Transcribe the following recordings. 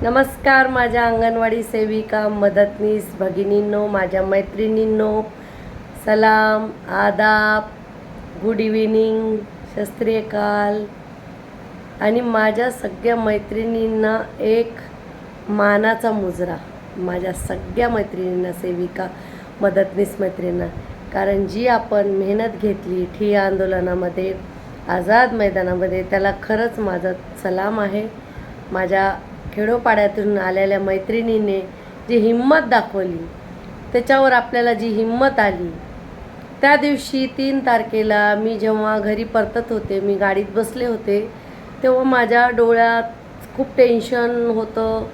नमस्कार माझ्या अंगणवाडी सेविका मदतनीस भगिनींनो, माझ्या मैत्रिणींनो, सलाम, आदाब, गुड इव्हिनिंग, शस्त्रीयकाल आणि माझ्या सगळ्या मैत्रिणींना एक मानाचा मुजरा. माझ्या सगळ्या मैत्रिणींना, सेविका मदतनीस मैत्रिणींना, कारण जी आपण मेहनत घेतली ठिय्या आंदोलनामध्ये, आझाद मैदानामध्ये, त्याला खरंच माझा सलाम आहे. माझ्या खेडोपाड्यातून आलेल्या मैत्रिणीने जी हिंमत दाखवली, त्याच्यावर आपल्याला जी हिंमत आली, त्या दिवशी 3 तारखेला मी जेव्हा घरी परतत होते, मी गाडीत बसले होते, तेव्हा माझ्या डोळ्यात खूप टेन्शन होतं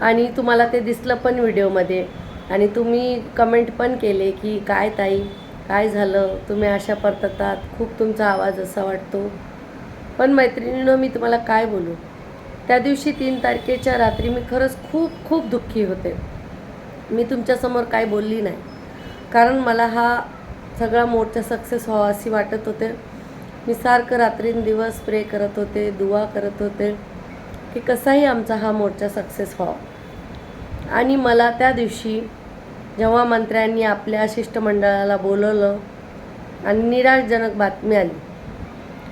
आणि तुम्हाला ते दिसलं पण व्हिडिओमध्ये. आणि तुम्ही कमेंट पण केले की काय ताई, काय झालं, तुम्ही अशा परततात, खूप तुमचा आवाज असा वाटतो. पण मैत्रिणींनो, मी तुम्हाला काय बोलू, त्या दिवशी 3 तारखेच्या रात्री मी खरंच खूप खूप दुःखी होते. मी तुमच्यासमोर काय बोलली नाही, कारण मला हा सगळा मोर्चा सक्सेस व्हावा अशी वाटत होते. मी सारखं रात्रींदिवस प्रे करत होते, दुआ करत होते की कसाही आमचा हा मोर्चा सक्सेस व्हावा. आणि मला त्या दिवशी जेव्हा मंत्र्यांनी आपल्या शिष्टमंडळाला बोलवलं आणि निराशजनक बातमी आली,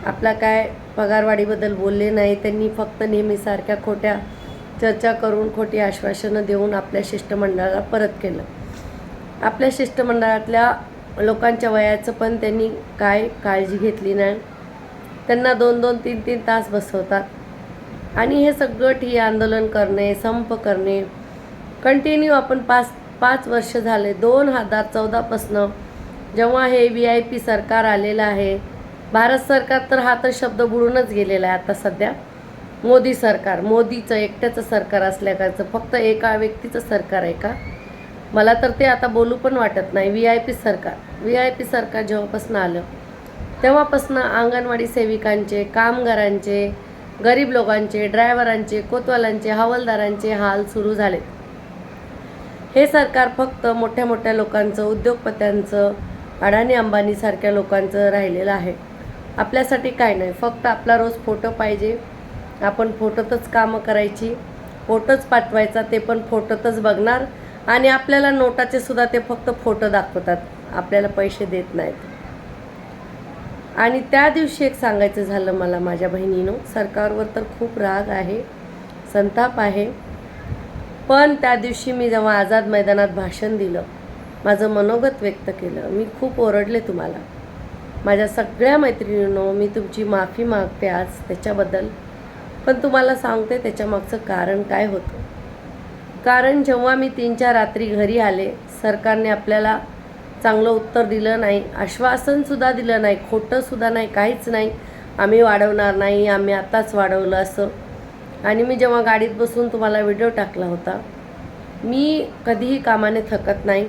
आपला काय पगारवाढीबद्दल बोलले नाही, त्यांनी फक्त नेहमीसारख्या खोट्या चर्चा करून, खोटी आश्वासनं देऊन आपल्या शिष्टमंडळाला परत केलं. आपल्या शिष्टमंडळातल्या लोकांच्या वयाचं पण त्यांनी काय काळजी घेतली नाही. त्यांना 2-2, 3-3 तास बसवतात आणि हे सगळं ठिय्या आंदोलन करणे, संप करणे, कंटिन्यू आपण 5 वर्ष झाले. 2014पासनं जेव्हा हे VIP सरकार आलेलं आहे, भारत सरकार तर हा तर शब्द बुडूनच गेलेला आहे. आता सध्या मोदी सरकार, मोदीचं एकट्याचं सरकार असल्याकारचं, फक्त एका व्यक्तीचं सरकार आहे का? मला तर ते आता बोलू पण वाटत नाही. VIP सरकार जेव्हापासून आलं तेव्हापासून अंगणवाडी सेविकांचे, कामगारांचे, गरीब लोकांचे, ड्रायव्हरांचे, कोतवालांचे, हवालदारांचे हाल सुरू झाले. हे सरकार फक्त मोठ्या मोठ्या लोकांचं, उद्योगपत्यांचं, अडाणी अंबानीसारख्या लोकांचं राहिलेलं आहे. आपल्यासाठी काय नाही, फक्त आपला रोज फोटो पाहिजे, आपण फोटोतच कामं करायची, फोटोच पाठवायचा, ते पण फोटोतच बघणार आणि आपल्याला नोटाचे सुद्धा ते फक्त फोटो दाखवतात, आपल्याला पैसे देत नाहीत. आणि त्या दिवशी एक सांगायचं झालं मला, माझ्या बहिणीनो, सरकारवर तर खूप राग आहे, संताप आहे, पण त्या दिवशी मी जेव्हा आझाद मैदानात भाषण दिलं, माझं मनोगत व्यक्त केलं, मी खूप ओरडले तुम्हाला. माझ्या सगळ्या मैत्रिणींनो, मी तुमची माफी मागते आज त्याच्याबद्दल. पण तुम्हाला सांगते त्याच्यामागचं कारण काय होतं. कारण जेव्हा मी 3च्या रात्री घरी आले, सरकारने आपल्याला चांगलं उत्तर दिलं नाही, आश्वासनसुद्धा दिलं नाही, खोटंसुद्धा नाही, काहीच नाही, आम्ही वाढवणार नाही, आम्ही आत्ताच वाढवलं असं. आणि मी जेव्हा गाडीत बसून तुम्हाला व्हिडिओ टाकला होता, मी कधीही कामाने थकत नाही.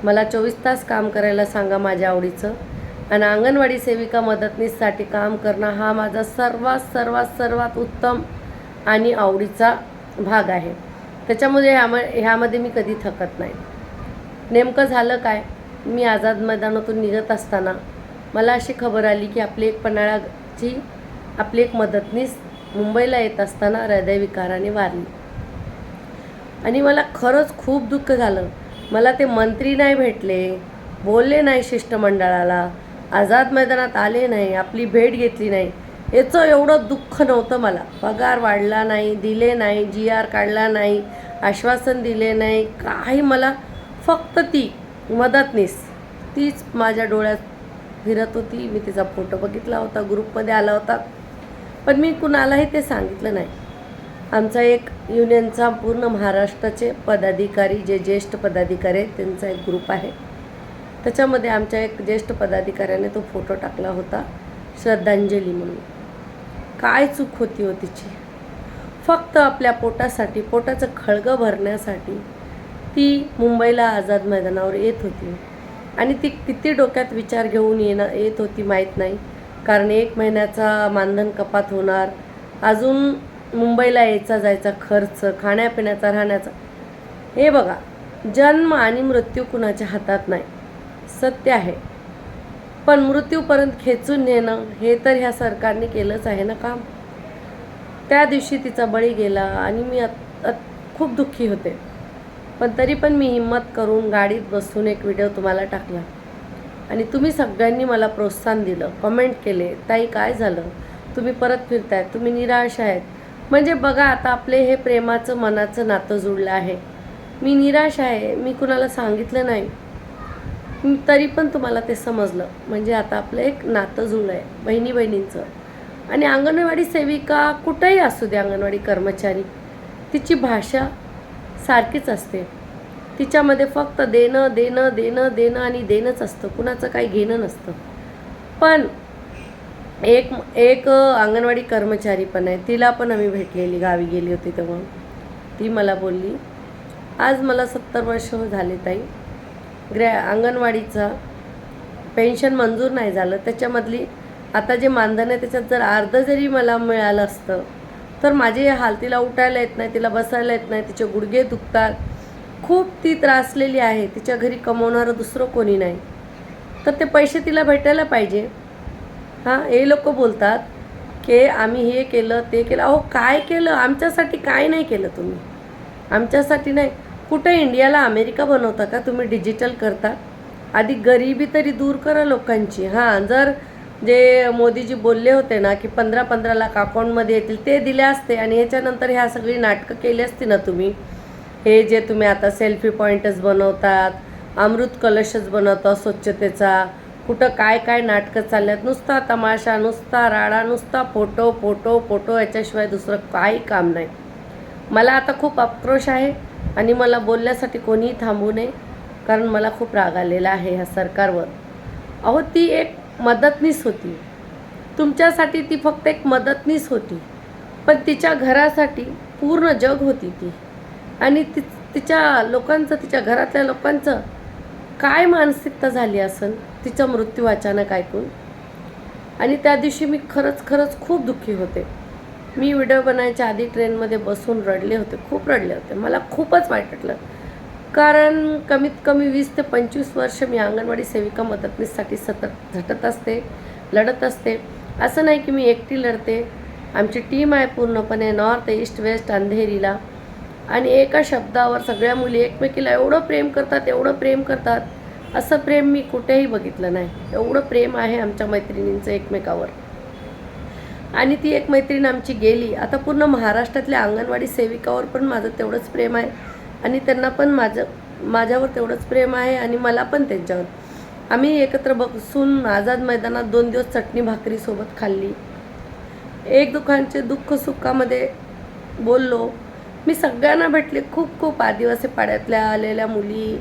मला 24 तास काम करायला सांगा माझ्या आवडीचं, आणि अंगणवाडी सेविका मदतनीससाठी काम करणं हा माझा सर्वात उत्तम आणि आवडीचा भाग आहे. त्याच्यामुळे ह्यामध्ये मी कधी थकत नाही. नेमकं झालं काय, मी आझाद मैदानातून निघत असताना मला अशी खबर आली की आपली एक मदतनीस मुंबईला येत असताना हृदयविकाराने वारली. आणि मला खरंच खूप दुःख झालं. मला ते मंत्री नाही भेटले, बोलले नाही शिष्टमंडळाला, आझाद मैदानात आले नाही, आपली भेट घेतली नाही, याचं एवढं दुःख नव्हतं मला. पगार वाढला नाही, दिले नाही, GR काढला नाही, आश्वासन दिले नाही, काही. मला फक्त ती मदतनीस, तीच माझ्या डोळ्यात फिरत होती. मी तिचा फोटो बघितला होता, ग्रुपमध्ये आला होता, पण मी कुणालाही ते सांगितलं नाही. आमचा एक युनियनचा पूर्ण महाराष्ट्राचे पदाधिकारी, जे ज्येष्ठ पदाधिकारी आहेत, त्यांचा एक ग्रुप आहे. त्याच्यामध्ये आमच्या एक ज्येष्ठ पदाधिकाऱ्याने तो फोटो टाकला होता, श्रद्धांजली म्हणून. काय चूक होती हो तिची? फक्त आपल्या पोटासाठी, पोटाचं खळगं भरण्यासाठी ती मुंबईला आझाद मैदानावर येत होती. आणि ती किती डोक्यात विचार घेऊन येत होती माहीत नाही, कारण 1 महिन्याचा मानधन कपात होणार, अजून मुंबईला यायचा जायचा खर्च, खाण्यापिण्याचा, राहण्याचा. हे बघा, जन्म आणि मृत्यू कुणाच्या हातात नाही, सत्य आहे. पण मृत्यूपर्यंत खेचून नेणं हे तर ह्या सरकारने केलंच आहे ना काम. त्या दिवशी तिचा बळी गेला आणि मी खूप दुःखी होते. पण तरी पण मी हिंमत करून गाडीत बसून एक व्हिडिओ तुम्हाला टाकला आणि तुम्ही सगळ्यांनी मला प्रोत्साहन दिलं, कमेंट केले, ताई काय झालं, तुम्ही परत फिरतायत, तुम्ही निराश आहेत. म्हणजे बघा आता आपले हे प्रेमाचं मनाचं नातं जुळलं आहे. मी निराश आहे, मी कुणाला सांगितलं नाही, तरी पण तुम्हाला ते समजलं. म्हणजे आता आपलं एक नातं जुळलं आहे बहिणी बहिणींचं. आणि अंगणवाडी सेविका कुठंही असू दे, अंगणवाडी कर्मचारी, तिची भाषा सारखीच असते. तिच्यामध्ये फक्त देणं देणं देणं देणं आणि देणंच असतं, कुणाचं काही घेणं नसतं. पण एक एक अंगणवाडी कर्मचारी पण आहे, तिला पण आम्ही भेटलेली, गावी गेली होती तेव्हा. ती मला बोलली, आज मला 70 वर्ष झाले ताई, अंगणवाडीचा पेन्शन मंजूर नाही झालं, त्याच्यामधली आता जे मानधन आहे त्याच्यात जर अर्धं जरी मला मिळालं असतं तर माझे हाल, तिला उठायला येत नाही, तिला बसायला येत नाही, तिचे गुडघे दुखतात, खूप ती त्रासलेली आहे, तिच्या घरी कमवणारं दुसरं कोणी नाही, तर ते पैसे तिला भेटायला पाहिजे. हां, हे लोक बोलतात की आम्ही हे केलं ते केलं. अहो काय केलं? आमच्यासाठी काय नाही केलं तुम्ही? आमच्यासाठी नाही. कुठं इंडियाला अमेरिका बनवता का तुम्ही? डिजिटल करता? आधी गरिबी तरी दूर करा लोकांची. हां, जर जे मोदीजी बोलले होते ना की 15-15 लाख अकाउंटमध्ये येतील, ते दिले असते आणि ह्याच्यानंतर ह्या सगळी नाटकं केली असती ना तुम्ही. हे जे तुम्ही आता सेल्फी पॉईंटच बनवतात, अमृत कलशच बनवता स्वच्छतेचा, कुठं काय काय नाटकं चालल्यात, नुसता तमाशा, नुसता राडा, नुसता फोटो फोटो फोटो, याच्याशिवाय दुसरं काही काम नाही. मला आता खूप आक्रोश आहे आणि मला बोलण्यासाठी कोणीही थांबू नये, कारण मला खूप राग आलेला आहे ह्या सरकारवर. अहो ती एक मदतनीस होती, तुमच्यासाठी ती फक्त एक मदतनीस होती, पण तिच्या घरासाठी पूर्ण जग होती ती. आणि तिच्या लोकांचं, तिच्या घरातल्या लोकांचं काय मानसिकता झाली असेल तिचा मृत्यू अचानक ऐकून. आणि त्या दिवशी मी खरंच खूप दुःखी होते. मी व्हिडिओ बनायच्या आधी ट्रेनमध्ये बसून रडले होते, खूप रडले होते. मला खूपच वाईट वाटलं, कारण कमीत कमी 20 ते 25 वर्ष मी अंगणवाडी सेविका मदतनीससाठी सतत झटत असते, लढत असते. असं नाही की मी एकटी लढते, आमची टीम आहे पूर्णपणे नॉर्थ ईस्ट वेस्ट अंधेरीला. आणि एका शब्दावर सगळ्या मुली एकमेकीला एवढं प्रेम करतात, एवढं प्रेम करतात, असं प्रेम मी कुठेही बघितलं नाही. एवढं प्रेम आहे आमच्या मैत्रिणींचं एकमेकावर. आणि ती एक मैत्रीण आमची गेली. आता पूर्ण महाराष्ट्रातल्या अंगणवाडी सेविकावर पण माझं तेवढंच प्रेम आहे आणि त्यांना पण माझ्यावर तेवढंच प्रेम आहे आणि मला पण त्यांच्यावर. आम्ही एकत्र बसून आझाद मैदानात 2 दिवस चटणी भाकरी सोबत खाल्ली, एक दुखांचे दुःख सुखामध्ये बोललो. मी सगळ्यांना भेटले, खूप आदिवासी पाड्यातल्या आलेल्या मुली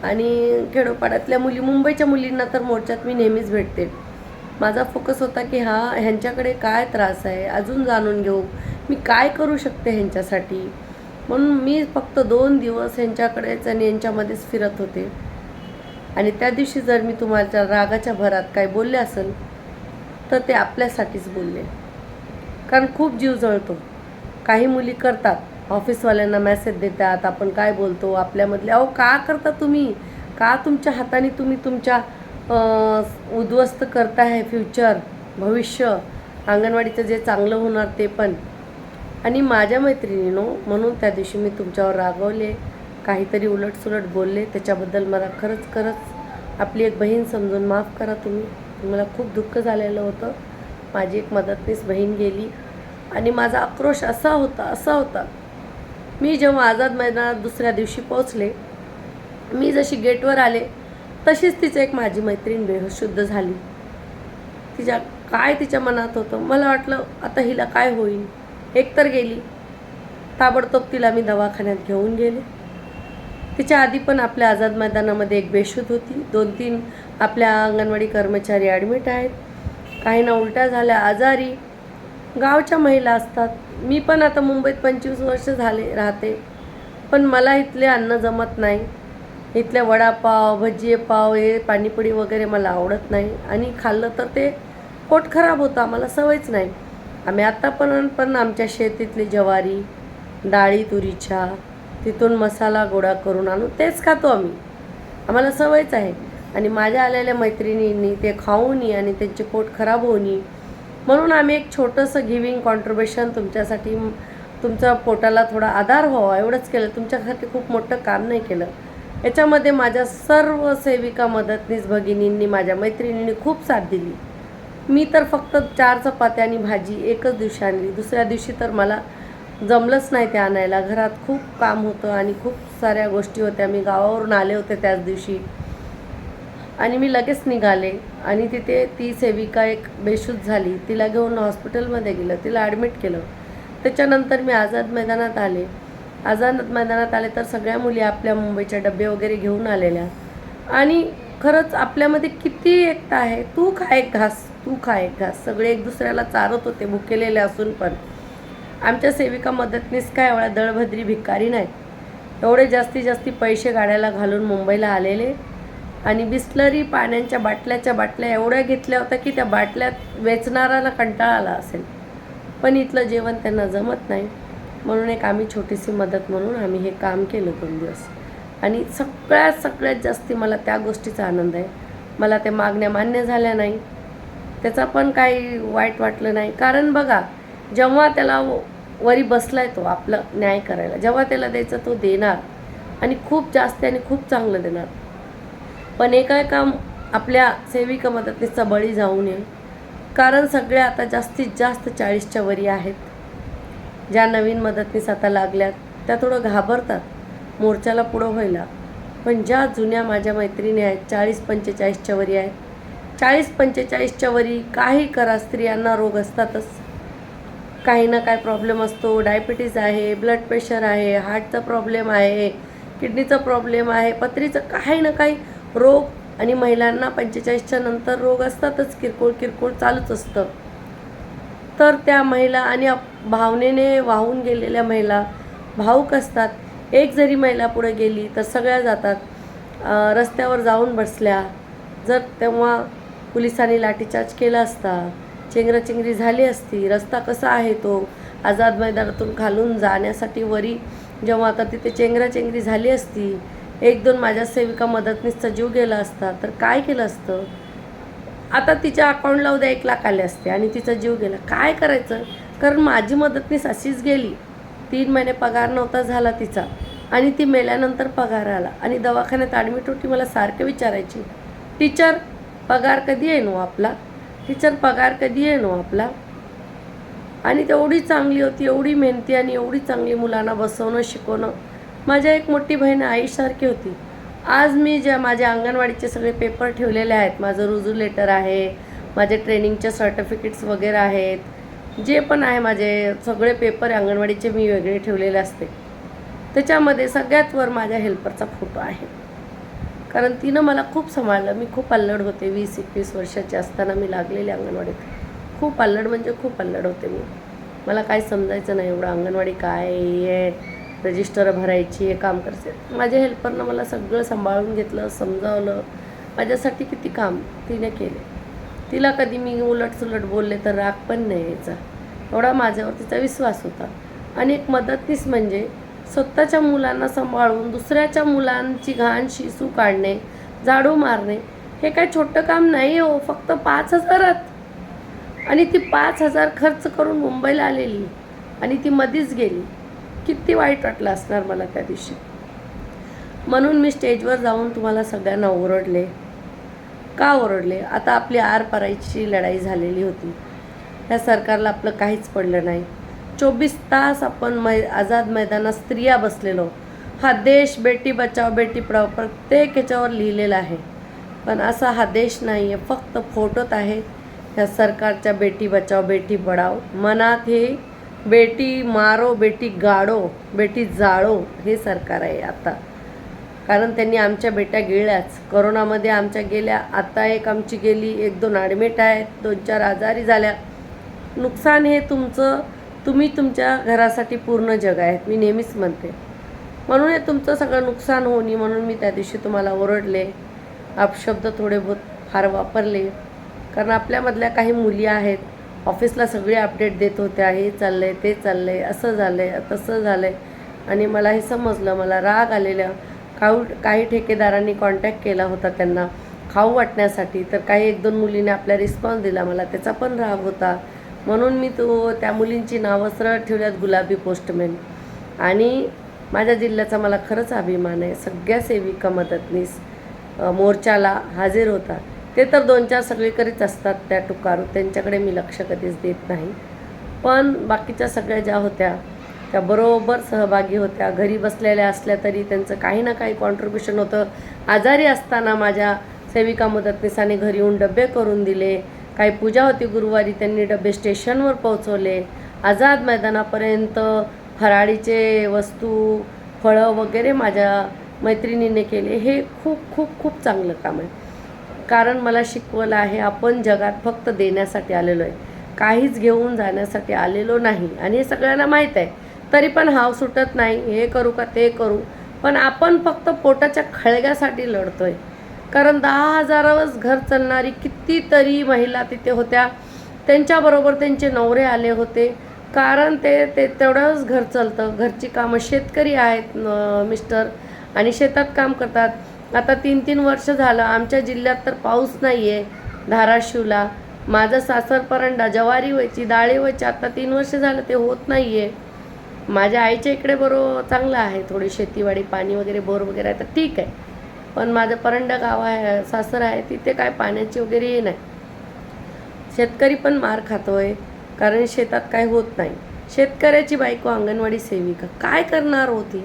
आणि खेडोपाड्यातल्या मुली, मुंबईच्या मुलींना तर मोर्चात मी नेहमीच भेटते. माझा फोकस होता की ह्यांच्याकडे काय त्रास आहे, अजून जाणून घेऊ, मी काय करू शकते ह्यांच्यासाठी. म्हणून मी फक्त 2 दिवस ह्यांच्याकडेच आणि यांच्यामध्येच फिरत होते. आणि त्या दिवशी जर मी तुम्हाला रागाच्या भरात काय बोलले असेल तर ते आपल्यासाठीच बोलले, कारण खूप जीव जळतो. काही मुली करतात, ऑफिसवाल्यांना मेसेज देतात, आपण काय बोलतो आपल्यामधले. अहो का करता तुम्ही? का तुमच्या हाताने तुम्ही तुमच्या उद्ध्वस्त करताय फ्युचर, भविष्य, अंगणवाडीचं जे चांगलं होणार ते पण. आणि माझ्या मैत्रिणीनो, म्हणून त्या दिवशी मी तुमच्यावर रागवले, काहीतरी उलटसुलट बोलले, त्याच्याबद्दल मला खरंच आपली एक बहीण समजून माफ करा तुम्ही. मला खूप दुःख झालेलं होतं. माझी एक मदतनीस बहीण गेली आणि माझा आक्रोश असा होता. मी जेव्हा आझाद मैदानात दुसऱ्या दिवशी पोहोचले, मी जशी गेटवर आले तशीच तिचं एक माझी मैत्रीण बेशुद्ध झाली. तिच्या मनात होतं, मला वाटलं आता हिला काय होईल. एकतर गेली, ताबडतोब तिला मी दवाखान्यात घेऊन गेले. तिच्या आधी पण आपल्या आझाद मैदानामध्ये एक बेशुद्ध होती. 2-3 आपल्या अंगणवाडी कर्मचारी ॲडमिट आहेत, काहींना उलट्या झाल्या, आजारी. गावच्या महिला असतात. मी पण आता मुंबईत 25 वर्ष झाले राहते, पण मला इथले अन्न जमत नाही. इथल्या वडापाव, भजी पाव, हे पाणीपुरी वगैरे मला आवडत नाही आणि खाल्लं तर ते पोट खराब होतं, आम्हाला सवयच नाही. आम्ही आत्ता पण आमच्या शेतीतली ज्वारी, डाळी तुरीच्या, तिथून मसाला गोळा करून आणून तेच खातो आम्ही, आम्हाला सवयच आहे. आणि माझ्या आलेल्या मैत्रिणींनी ते खाऊनी आणि त्यांचे पोट खराब होऊनी, म्हणून आम्ही एक छोटंसं गिविंग कॉन्ट्रीब्युशन तुमच्या पोटाला थोडा आधार व्हावा एवढंच केलं, तुमच्यासाठी खूप मोठं काम नाही केलं. याच्यामध्ये माझ्या सर्व सेविका मदतनीस भगिनींनी, माझ्या मैत्रिणींनी खूप साथ दिली. मी तर फक्त 4 चपात्या आणि भाजी एकच दिवशी आणली. दुसऱ्या दिवशी तर मला जमलंच नाही ते आणायला. घरात खूप काम होतं आणि खूप साऱ्या गोष्टी होत्या. मी गावावरून आले होते त्याच दिवशी आणि मी लगेच निघाले आणि तिथे ती सेविका एक बेशुद्ध झाली. तिला घेऊन हॉस्पिटलमध्ये गेलं, तिला ॲडमिट केलं. त्याच्यानंतर मी आझाद मैदानात आले. आझाद मैदानात आले तर सगळ्या मुली आपल्या मुंबईच्या डबे वगैरे घेऊन आलेल्या आणि खरंच आपल्यामध्ये किती एकता आहे. तू खा एक घास, तू खा एक घास. सगळे एक दुसऱ्याला चारत होते भुकेलेले असून पण. आमच्या सेविका मदतनीस काय एवढ्या दळभद्री भिकारी नाहीत. एवढे जास्तीत पैसे गाड्याला घालून मुंबईला आलेले आणि बिस्लरी पाण्याच्या बाटल्या एवढ्या घेतल्या होत्या की त्या बाटल्यात वेचणाऱ्याला कंटाळा आला असेल. पण इथलं जेवण त्यांना जमत नाही. म्हणून एक आम्ही छोटीशी मदत म्हणून आम्ही हे काम केलं 2 दिवस आणि सगळ्यात जास्ती मला त्या गोष्टीचा आनंद आहे. मला त्या मागण्या मान्य झाल्या नाही, त्याचा पण काही वाईट वाटलं नाही. कारण बघा, जेव्हा त्याला वरी बसलाय तो आपलं न्याय करायला, जेव्हा त्याला द्यायचं तो देणार आणि खूप जास्त आणि खूप चांगलं देणार. पण एका आपल्या सेविका मदतनीसचा बळी जाऊ नये. कारण सगळ्या आता जास्तीत जास्त 40च्या वरी आहेत. ज्या नवीन मदतनीस आता लागल्यात त्या थोडं घाबरतात मोर्चाला पुढं व्हायला. पण ज्या जुन्या माझ्या मैत्रिणी आहेत 40-45च्या वरी आहेत. 40-45च्या वरी काही करा, स्त्रियांना रोग असतातच. काही ना काय प्रॉब्लेम असतो. डायबिटीज आहे, ब्लड प्रेशर आहे, हार्टचा प्रॉब्लेम आहे, किडनीचा प्रॉब्लेम आहे, पथरीचं काही ना काही रोग. आणि महिलांना 45च्या नंतर रोग असतातच, किरकोळ चालूच असतं. तर त्या महिला आणि भावनेने वाहून गेलेल्या महिला भावूक असतात. एक जरी महिला पुढे गेली तर सगळ्या जातात. रस्त्यावर जाऊन बसल्या जर तेव्हा पोलिसांनी लाठीचार्ज केला असता, चेंगराचेंगरी झाली असती. रस्ता कसा आहे तो आझाद मैदानातून खालून जाण्यासाठी वरी, जेव्हा आता तिथे चेंगराचेंगरी झाली असती, 1-2 माझ्या सेविका मदतनीसचा जीव गेला असता तर काय केलं असतं. आता तिच्या अकाउंटला उद्या 1 लाख आले असते आणि तिचा जीव गेला, काय करायचं. कारण माझी मदतनीस अशीच गेली. 3 महिने पगार नव्हता झाला तिचा आणि ती मेल्यानंतर पगार आला आणि दवाखान्यात ॲडमिट होती. मला सारखं विचारायची, टीचर पगार कधी येईन हो आपला, टीचर पगार कधी येईन हो आपला. आणि तेवढी चांगली होती, एवढी मेहनती आणि एवढी चांगली मुलांना बसवणं शिकवणं. माझ्या एक मोठी बहीण आईसारखी होती. आज मी ज्या माझ्या अंगणवाडीचे सगळे पेपर ठेवलेले आहेत, माझं रुजू लेटर आहे, माझे ट्रेनिंगचे सर्टिफिकेट्स वगैरे आहेत, जे पण आहे माझे सगळे पेपर अंगणवाडीचे मी वेगळे ठेवलेले असते. त्याच्यामध्ये सगळ्यात वर माझ्या हेल्परचा फोटो आहे. कारण तिनं मला खूप सांभाळलं. मी खूप अल्लड होते. 20-21 वर्षाची असताना मी लागलेले अंगणवाडीत. खूप अल्लड म्हणजे खूप अल्लड होते मी. मला काही समजायचं नाही एवढं अंगणवाडी काय आहे, रजिस्टर भरायची, हे काम करायचं. माझ्या हेल्परनं मला सगळं सांभाळून घेतलं, समजावलं. माझ्यासाठी किती काम तिने केले. तिला कधी मी उलटसुलट बोलले तर राग पण नाही यायचा. एवढा माझ्यावर तिचा विश्वास होता. आणि एक मदतनीस म्हणजे स्वतःच्या मुलांना सांभाळून दुसऱ्याच्या मुलांची घाण शिसू काढणे, झाडू मारणे, हे काय छोटं काम नाही हो. फक्त 5,000त आणि ती 5,000 खर्च करून मुंबईला आलेली आणि ती मधीच गेली. किती वाईट वाटलं असणार मला त्या दिवशी. म्हणून मी स्टेजवर जाऊन तुम्हाला सगळ्यांना ओरडले. का ओरडले. आता आपली आरपाराची लढाई झालेली होती. त्या सरकारला आपलं काहीच पडलं नाही. 24 तास आपण आझाद मैदानात स्त्रिया बसलेलो. हा देश बेटी बचाव बेटी पढाओ प्रत्येक ह्याच्यावर लिहिलेला आहे. पण असा हा देश नाही आहे, फक्त फोटोत आहे या सरकारच्या बेटी बचाव बेटी पढाओ. मनात हे बेटी मारो बेटी गाडो बेटी जाळो हे सरकार आहे आता. कारण त्यांनी आमच्या बेट्या गिळल्याच. कोरोनामध्ये आमच्या गेल्या, आता एक आमची गेली, 1-2 ॲडमिट आहेत, 2-4 आजारी झाल्या. नुकसान हे तुमचं, तुम्ही तुमच्या घरासाठी पूर्ण जग आहेत, मी नेहमीच म्हणते. म्हणून हे तुमचं सगळं नुकसान होऊ नये म्हणून मी त्या दिवशी तुम्हाला ओरडले. अपशब्द थोडे बहुत फार वापरले. कारण आपल्यामधल्या काही मुली आहेत, ऑफिसला सगळे अपडेट देत होत्या, हे चाललं आहे, ते चाललं आहे, असं झालं आहे, तसं झालं आहे. आणि मला हे समजलं, मला राग आलेला. काही ठेकेदारांनी कॉन्टॅक्ट केला होता त्यांना खाऊ वाटण्यासाठी, तर काही 1-2 मुलीने आपला रिस्पॉन्स दिला. मला त्याचा पण राग होता. म्हणून मी त्या मुलींची नावं सरळ ठेवल्यात गुलाबी पोस्टमॅन. आणि माझ्या जिल्ह्याचा मला खरंच अभिमान आहे. सगळ्या सेविका मदतनीस मोर्चाला हजर होतात. ते तर 2-4 सगळीकडेच असतात त्या टुकारू, त्यांच्याकडे मी लक्ष कधीच देत नाही. पण बाकीच्या सगळ्या ज्या होत्या त्या बरोबर सहभागी होत्या. घरी बसलेल्या असल्या तरी त्यांचं काही ना काही कॉन्ट्रीब्युशन होतं. आजारी असताना माझ्या सेविका मदतनीसाने घरी येऊन डबे करून दिले. काही पूजा होती गुरुवारी, त्यांनी डबे स्टेशनवर पोहोचवले. आझाद मैदानापर्यंत फराळीचे वस्तू, फळं वगैरे माझ्या मैत्रिणीने केले. हे खूप खूप खूप चांगलं काम आहे. कारण मला शिकवलं आहे, आपण जगात फक्त देण्यासाठी आलेलो आहे, काहीच घेऊन जाण्यासाठी आलेलो नाही. आणि हे सगळ्यांना माहीत आहे, तरी पण हाव सुटत नाही, हे करू का ते करू. पण आपण फक्त पोटाच्या खळग्यासाठी लढतोय. कारण 10,000वरच घर चालणारी कितीतरी महिला तिथे होत्या. त्यांच्याबरोबर त्यांचे नवरे आले होते. कारण ते तेवढंच घर चालतं. घरची कामं, शेतकरी आहेत मिस्टर, आणि शेतात काम करतात. आता 3-3 वर्ष झालं आमच्या जिल्ह्यात तर पाऊस नाही आहे. धाराशिवला माझं सासर परंडा, ज्वारी व्हायची, डाळी व्हायची, आता 3 वर्ष झालं ते होत नाही आहे. माझ्या आईच्या इकडे बरोबर चांगलं आहे, थोडी शेतीवाडी, पाणी वगैरे, बोर वगैरे आहे तर ठीक आहे. पण माझं परंडा गाव आहे, सासर आहे, तिथे काय पाण्याची वगैरे हे नाही. शेतकरी पण मार खातोय कारण शेतात काय होत नाही. शेतकऱ्याची बायको अंगणवाडी सेविका काय करणार होती,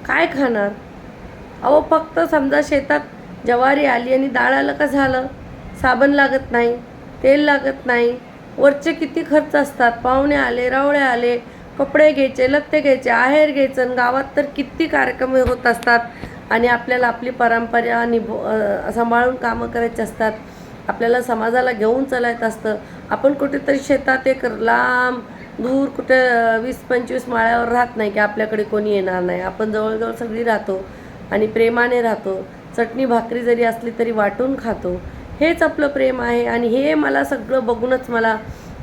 काय खाणार? अहो फक्त समजा शेतात ज्वारी आली आणि डाळ आलं का झालं. साबण लागत नाही, तेल लागत नाही, वरचे किती खर्च असतात. पाहुणे आले, रावळे आले, कपडे घ्यायचे, लत्ते घ्यायचे, आहेर घ्यायचं. आणि गावात तर किती कार्यक्रम होत असतात आणि आपल्याला आपली परंपरा सांभाळून कामं करायची असतात. आपल्याला समाजाला घेऊन चालायचं असतं. आपण कुठेतरी शेतात एक लांब दूर कुठे 20-25 माळ्यावर राहत नाही की आपल्याकडे कोणी येणार नाही. आपण जवळजवळ सगळी राहतो आणि प्रेमाने राहतो. चटणी भाकरी जरी असली तरी वाटून खातो. हेच आपलं प्रेम आहे. आणि हे मला सगळं बघूनच मला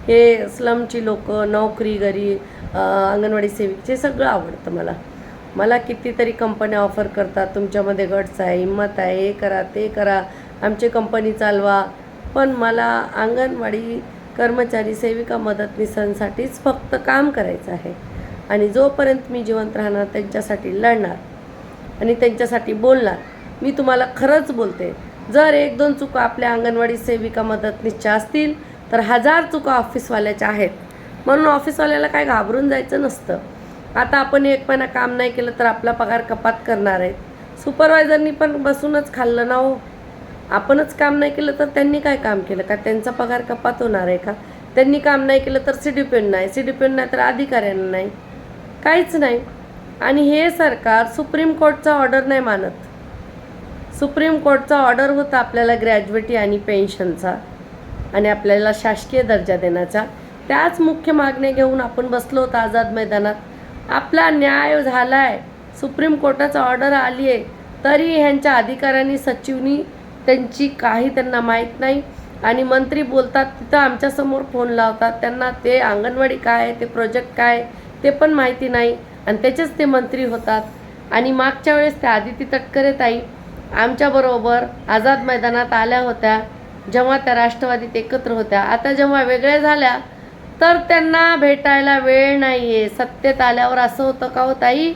हे स्लमची लोकं, नोकरी, घरी अंगणवाडी सेविकचे सगळं आवडतं. मला कितीतरी कंपन्या ऑफर करतात, तुमच्यामध्ये गट्स आहे, हिंमत आहे, हे करा ते करा, आमची कंपनी चालवा. पण मला अंगणवाडी कर्मचारी, सेविका मदतनीसांसाठीच फक्त काम करायचं आहे. आणि जोपर्यंत मी जिवंत राहणार त्यांच्यासाठी लढणार आणि त्यांच्यासाठी बोलणार. मी तुम्हाला खरंच बोलते, जर 1-2 चुका आपल्या अंगणवाडी सेविका मदतनीसच्या असतील तर 1000 चुका ऑफिसवाल्याच्या आहेत. म्हणून ऑफिसवाल्याला काय घाबरून जायचं नसतं. आता आपण एकपणा काम नाही केलं तर आपला पगार कपात करणार आहेत. सुपरवायझरनी पण बसूनच खाल्लं ना हो. आपणच काम नाही केलं तर त्यांनी काय काम केलं का? त्यांचा पगार कपात होणार आहे का? त्यांनी काम नाही केलं तर CDPN नाही, CDPN नाही तर अधिकाऱ्यांना नाही, काहीच नाही. आणि हे सरकार सुप्रीम कोर्टचा ऑर्डर नाही मानत. सुप्रीम कोर्टचा ऑर्डर होता आपल्याला ग्रॅज्युएटी आणि पेन्शनचा आणि आपल्याला शासकीय दर्जा देण्याचा. त्याच मुख्य मागण्या घेऊन आपण बसलो होतो आझाद मैदानात. आपला न्याय झाला आहे, सुप्रीम कोर्टाचा ऑर्डर आली आहे, तरी ह्यांच्या अधिकाऱ्यांनी, सचिवनी त्यांची काही त्यांना माहीत नाही. आणि मंत्री बोलतात तिथं आमच्यासमोर फोन लावतात, त्यांना ते अंगणवाडी काय, ते प्रोजेक्ट काय ते पण माहिती नाही आणि त्याचेच ते मंत्री होतात. आणि मागच्या वेळेस त्या आदिती तटकरे ताई आमच्याबरोबर आझाद मैदानात आल्या होत्या, जेव्हा त्या राष्ट्रवादीत एकत्र होत्या. आता जेव्हा वेगळ्या झाल्या तर त्यांना भेटायला वेळ नाही आहे. सत्तेत आल्यावर असं होतं का हो ताई,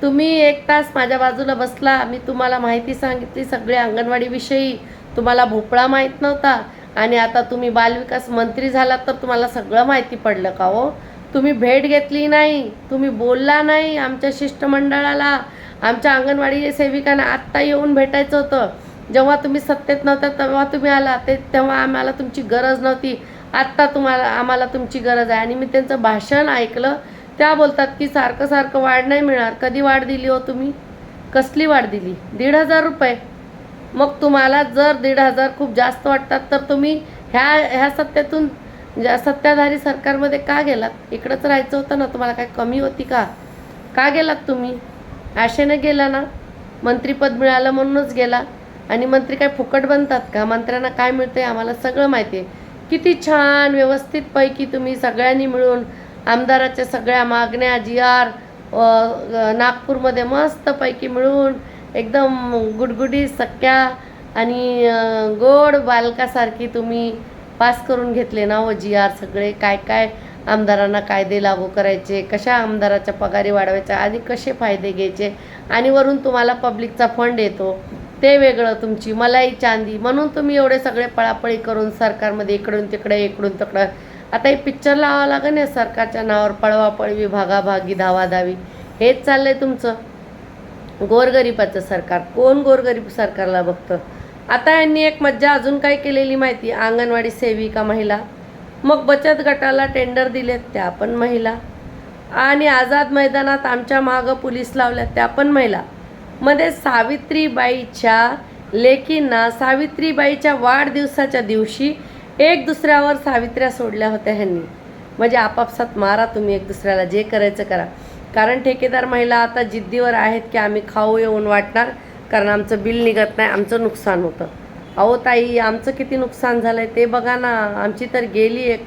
तुम्ही 1 तास माझ्या बाजूला बसला, मी तुम्हाला माहिती सांगितली सगळे अंगणवाडीविषयी, तुम्हाला भोपळा माहीत नव्हता, आणि आता तुम्ही बालविकास मंत्री झालात तर तुम्हाला सगळं माहिती पडलं का हो? तुम्ही भेट घेतली नाही, तुम्ही बोलला नाही आमच्या शिष्टमंडळाला. आमच्या अंगणवाडी सेविकांना आत्ता येऊन भेटायचं होतं. जेव्हा तुम्ही सत्तेत नव्हता तेव्हा तुम्ही आला, तेव्हा आम्हाला तुमची गरज नव्हती. आत्ता आम्हाला तुमची गरज आहे. आणि मी त्यांचं भाषण ऐकलं. त्या बोलतात की सारखं सारखं वाढ नाही मिळणार. कधी वाढ दिली हो तुम्ही? कसली वाढ दिली? 1,500 रुपये. मग तुम्हाला जर 1,500 खूप जास्त वाटतात तर तुम्ही ह्या सत्तेतून सत्ताधारी सरकारमध्ये का गेलात? इकडंच राहायचं होतं ना. तुम्हाला काय कमी होती का गेलात तुम्ही? आशेने गेला ना. मंत्रीपद मिळालं म्हणूनच गेला. आणि मंत्री काय फुकट बनतात का? मंत्र्यांना काय मिळते आम्हाला सगळं माहिती आहे. किती छान व्यवस्थितपैकी तुम्ही सगळ्यांनी मिळून आमदाराच्या सगळ्या मागण्या, GR नागपूरमध्ये मस्तपैकी मिळून एकदम गुडगुडी सख्या आणि गोड बालकासारखी तुम्ही पास करून घेतले ना व जी आर सगळे, काय काय आमदारांना कायदे लागू करायचे, कशा आमदाराच्या पगारी वाढवायच्या आणि कसे फायदे घ्यायचे, आणि वरून तुम्हाला पब्लिकचा फंड येतो ते वेगळं, तुमची मलाई चांदी, म्हणून तुम्ही एवढे सगळे पळापळी करून सरकारमध्ये इकडून तिकडे इकडून तिकडं. आता हे पिक्चर लावावं लागेल ना सरकारच्या नावावर, पळवापळवी भागाभागी धावाधावी, हेच चाललंय तुमचं. गोरगरिबाचं सरकार, कोण गोरगरीब सरकारला बघतं. आता यांनी एक मज्जा अजून काय केलेली माहिती, अंगणवाडी सेविका महिला, मग बचत गटाला टेंडर दिलेत त्या पण महिला, आणि आझाद मैदानात आमच्या मागं पोलीस लावल्यात त्या पण महिला. मध्ये सावित्रीबाईच्या लेकींना सावित्रीबाईच्या वाढदिवसाच्या दिवशी एक दुसऱ्यावर सावित्र्या सोडल्या होत्या ह्यांनी. म्हणजे आपापसात मारा तुम्ही एक दुसऱ्याला, जे करायचं करा. कारण ठेकेदार महिला आता जिद्दीवर आहेत की आम्ही खाऊ येऊन वाटणार, कारण आमचं बिल निघत नाही, आमचं नुकसान होतं. अहो ताई, आमचं किती नुकसान झालं आहे ते बघा ना. आमची तर गेली एक,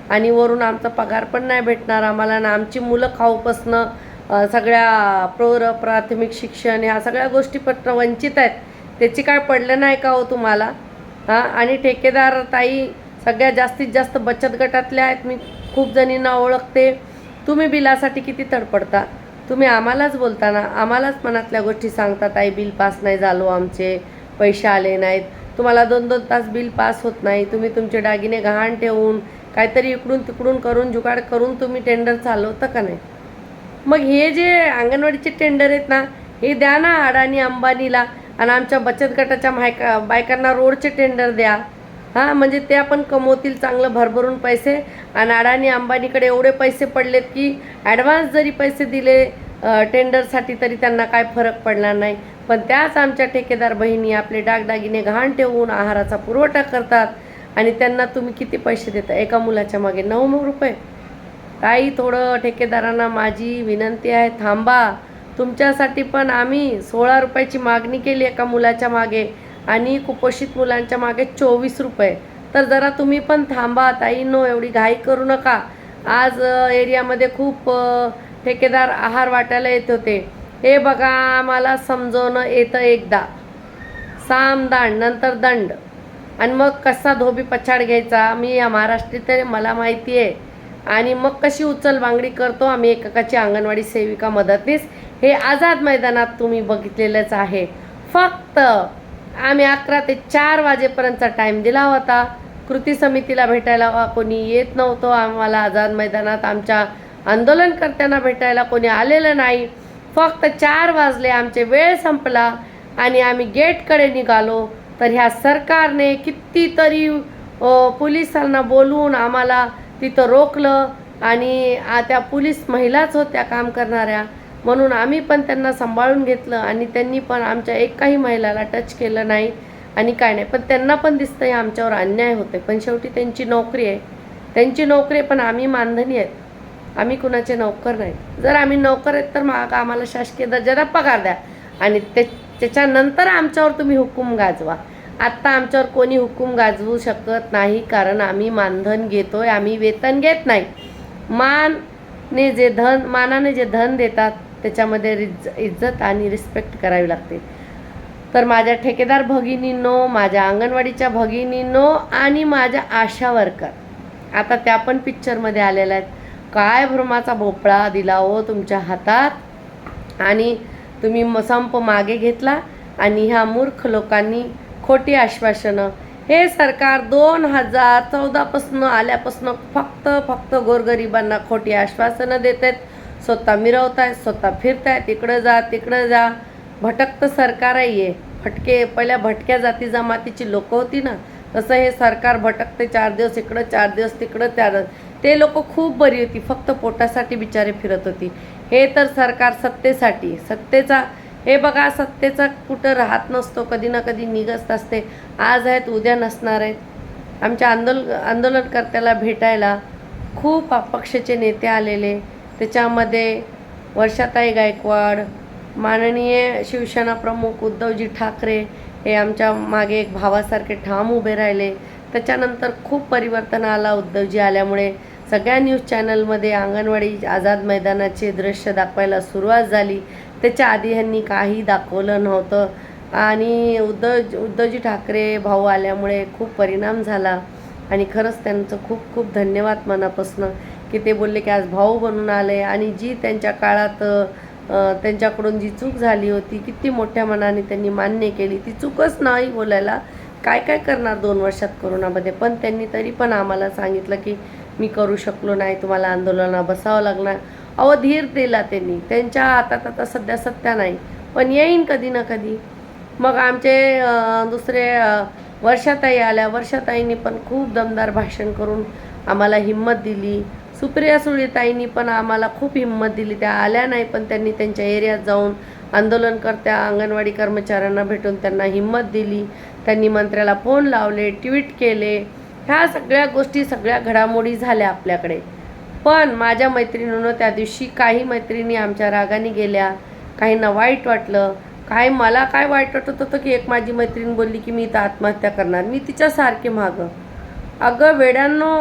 आणि वरून आमचा पगार पण नाही भेटणार आम्हाला ना. आमची मुलं खाऊपासनं सगळ्या प्राथमिक शिक्षण ह्या सगळ्या गोष्टीपासून वंचित आहेत. त्याची काय पडलं नाही का हो तुम्हाला? हां, आणि ठेकेदार ताई सगळ्या जास्तीत जास्त बचत गटातल्या आहेत. मी खूप जणींना ओळखते. तुम्ही बिलासाठी किती तडपडता. तुम्ही आम्हालाच बोलता ना, आम्हालाच मनातल्या गोष्टी सांगता, ताई बिल पास नाही झालो, आमचे पैसे आले नाहीत. तुम्हाला 2-2 तास बिल पास होत नाही. तुम्ही तुमचे दागिने गहाण ठेवून काहीतरी इकडून तिकडून करून जुगाड करून तुम्ही टेंडर चालवता का नाही? मग हे जे अंगणवाडीचे टेंडर आहेत ना, हे द्या ना अडाणी अंबानीला, आणि आमच्या बचत गटाच्या बायकांना रोडचे टेंडर द्या. हां, म्हणजे ते आपण कमवतील चांगलं भरभरून पैसे, आणि अडाणी अंबानीकडे एवढे पैसे पडलेत की ॲडव्हान्स जरी पैसे दिले टेंडरसाठी तरी त्यांना काय फरक पडणार नाही. पण त्याच आमच्या ठेकेदार बहिणी आपले दागदागिने गहाण ठेवून आहाराचा पुरवठा करतात, आणि त्यांना तुम्ही किती पैसे देता? एका मुलाच्या मागे 9 रुपये. काही थोडं ठेकेदारांना माझी विनंती आहे, थांबा. तुमच्यासाठी पण आम्ही 16 रुपयाची मागणी केली एका मुलाच्या मागे, आणि कुपोषित मुलांच्या मागे 24 रुपये. तर जरा तुम्ही पण थांबा ताईंनो, एवढी घाई करू नका. आज एरियामध्ये खूप ठेकेदार आहार वाटायला येत होते. हे बघा, आम्हाला समजवणं येतं एकदा, सामदान नंतर दंड, आणि मग कसा धोबी पछाड घ्यायचा. मी या महाराष्ट्रीत आहे, मला माहिती आहे. आणि मग कशी उचल बांगडी करतो आम्ही एकेकाची अंगणवाडी सेविका मदतनीस, हे आझाद मैदानात तुम्ही बघितलेलंच आहे. फक्त आम्ही 11 ते 4 वाजेपर्यंतचा टाईम दिला होता. कृती समितीला भेटायला कोणी येत नव्हतं आम्हाला आझाद मैदानात. आमच्या आंदोलनकर्त्यांना भेटायला कोणी आलेलं नाही. फक्त 4 वाजले, आमचे वेळ संपला आणि आम्ही गेटकडे निघालो. तर ह्या सरकारने कितीतरी पोलिसांना बोलवून आम्हाला तिथं रोखलं, आणि त्या पोलीस महिलाच होत्या काम करणाऱ्या, म्हणून आम्ही पण त्यांना सांभाळून घेतलं, आणि त्यांनी पण आमच्या एकाही महिलाला टच केलं नाही आणि काय नाही. पण त्यांना पण दिसतं आहे आमच्यावर अन्याय होते, पण शेवटी त्यांची नोकरी आहे, त्यांची नोकरी. पण आम्ही मानधनी आहेत, आम्ही कुणाचे नोकर नाही. जर आम्ही नोकर आहेत तर मग आम्हाला शासकीय दर्जाचा पगार द्या, आणि त्याच्यानंतर आमच्यावर तुम्ही हुकूम गाजवा. आत्ता आमच्यावर कोणी हुकूम गाजवू शकत नाही, कारण आम्ही मानधन घेतोय, आम्ही वेतन घेत नाही. मानाने जे धन देतात त्याच्यामध्ये इज्जत आणि रिस्पेक्ट करावी लागते. तर माझ्या ठेकेदार भगिनींनो, माझ्या अंगणवाडीच्या भगिनींनो, आणि माझ्या आशा वर्कर, आता त्या पण पिक्चरमध्ये आलेल्या आहेत. काय भ्रमाचा भोपळा दिला हो तुमच्या हातात, आणि तुम्ही संप मागे घेतला, आणि ह्या मूर्ख लोकांनी खोटी आश्वासनं. हे सरकार 2014 आल्यापासून फक्त गोरगरिबांना खोटी आश्वासनं देत आहेत. स्वतः मिरवत आहेत, स्वतः फिरत आहेत, इकडं जा तिकडं जा. भटकतं सरकार आहे. पहिल्या भटक्या जाती जमातीची लोकं होती ना, तसं हे सरकार भटकते. 4 दिवस इकडं 4 दिवस तिकडं. ते लोक खूप बरी होती, फक्त पोटासाठी बिचारे फिरत होती. हे तर सरकार सत्तेसाठी, सत्तेचा, हे बघा, सत्तेचा कुठं राहत नसतो, कधी ना कधी निघत असते. आज आहेत उद्या नसणार आहेत. आमच्या आंदोलनकर्त्याला भेटायला खूप अपक्षाचे नेते आलेले. त्याच्यामध्ये वर्षाताई गायकवाड, माननीय शिवसेना प्रमुख उद्धवजी ठाकरे हे आमच्या मागे एक भावासारखे ठाम उभे राहिले. त्याच्यानंतर खूप परिवर्तन आला उद्धवजी आल्यामुळे. सगळ्या न्यूज चॅनलमध्ये अंगणवाडी आझाद मैदानाचे दृश्य दाखवायला सुरुवात झाली. त्याच्या आधी ह्यांनी काही दाखवलं नव्हतं, आणि उद्धवजी ठाकरे भाऊ आल्यामुळे खूप परिणाम झाला. आणि खरंच त्यांचं खूप खूप धन्यवाद मनापासून की ते बोलले की आज भाऊ बनून आले आणि जी त्यांच्या काळात त्यांच्याकडून जी चूक झाली होती किती मोठ्या मनाने त्यांनी मान्य केली. ती चूकच नाही बोलायला, काय काय करणार 2 वर्षात कोरोनामध्ये, पण त्यांनी तरी पण आम्हाला सांगितलं की मी करू शकलो नाही, तुम्हाला आंदोलनाला बसावं लागणार. अहो धीर दिला त्यांनी. त्यांच्या हातात आता सध्या सत्ता नाही, पण येईन कधी ना कधी. मग आमचे दुसरे वर्षाताई आल्या. वर्षाताईंनी पण खूप दमदार भाषण करून आम्हाला हिंमत दिली. सुप्रिया सुळेताईंनी पण आम्हाला खूप हिंमत दिली. त्या आल्या नाही, पण त्यांनी त्यांच्या एरियात जाऊन आंदोलनकर्त्या अंगणवाडी कर्मचाऱ्यांना भेटून त्यांना हिंमत दिली. त्यांनी मंत्र्याला फोन लावले, ट्विट केले. ह्या सगळ्या गोष्टी, सगळ्या घडामोडी झाल्या आपल्याकडे. पण माझ्या मैत्रिणींनो त्या दिवशी काही मैत्रिणी आमच्या रागाने गेल्या, काहींना वाईट वाटलं. मला काय वाईट वाटत होतं की एक माझी मैत्रीण बोलली की मी इथं आत्महत्या करणार. मी तिच्यासारखे मागं. अगं वेड्यांनो,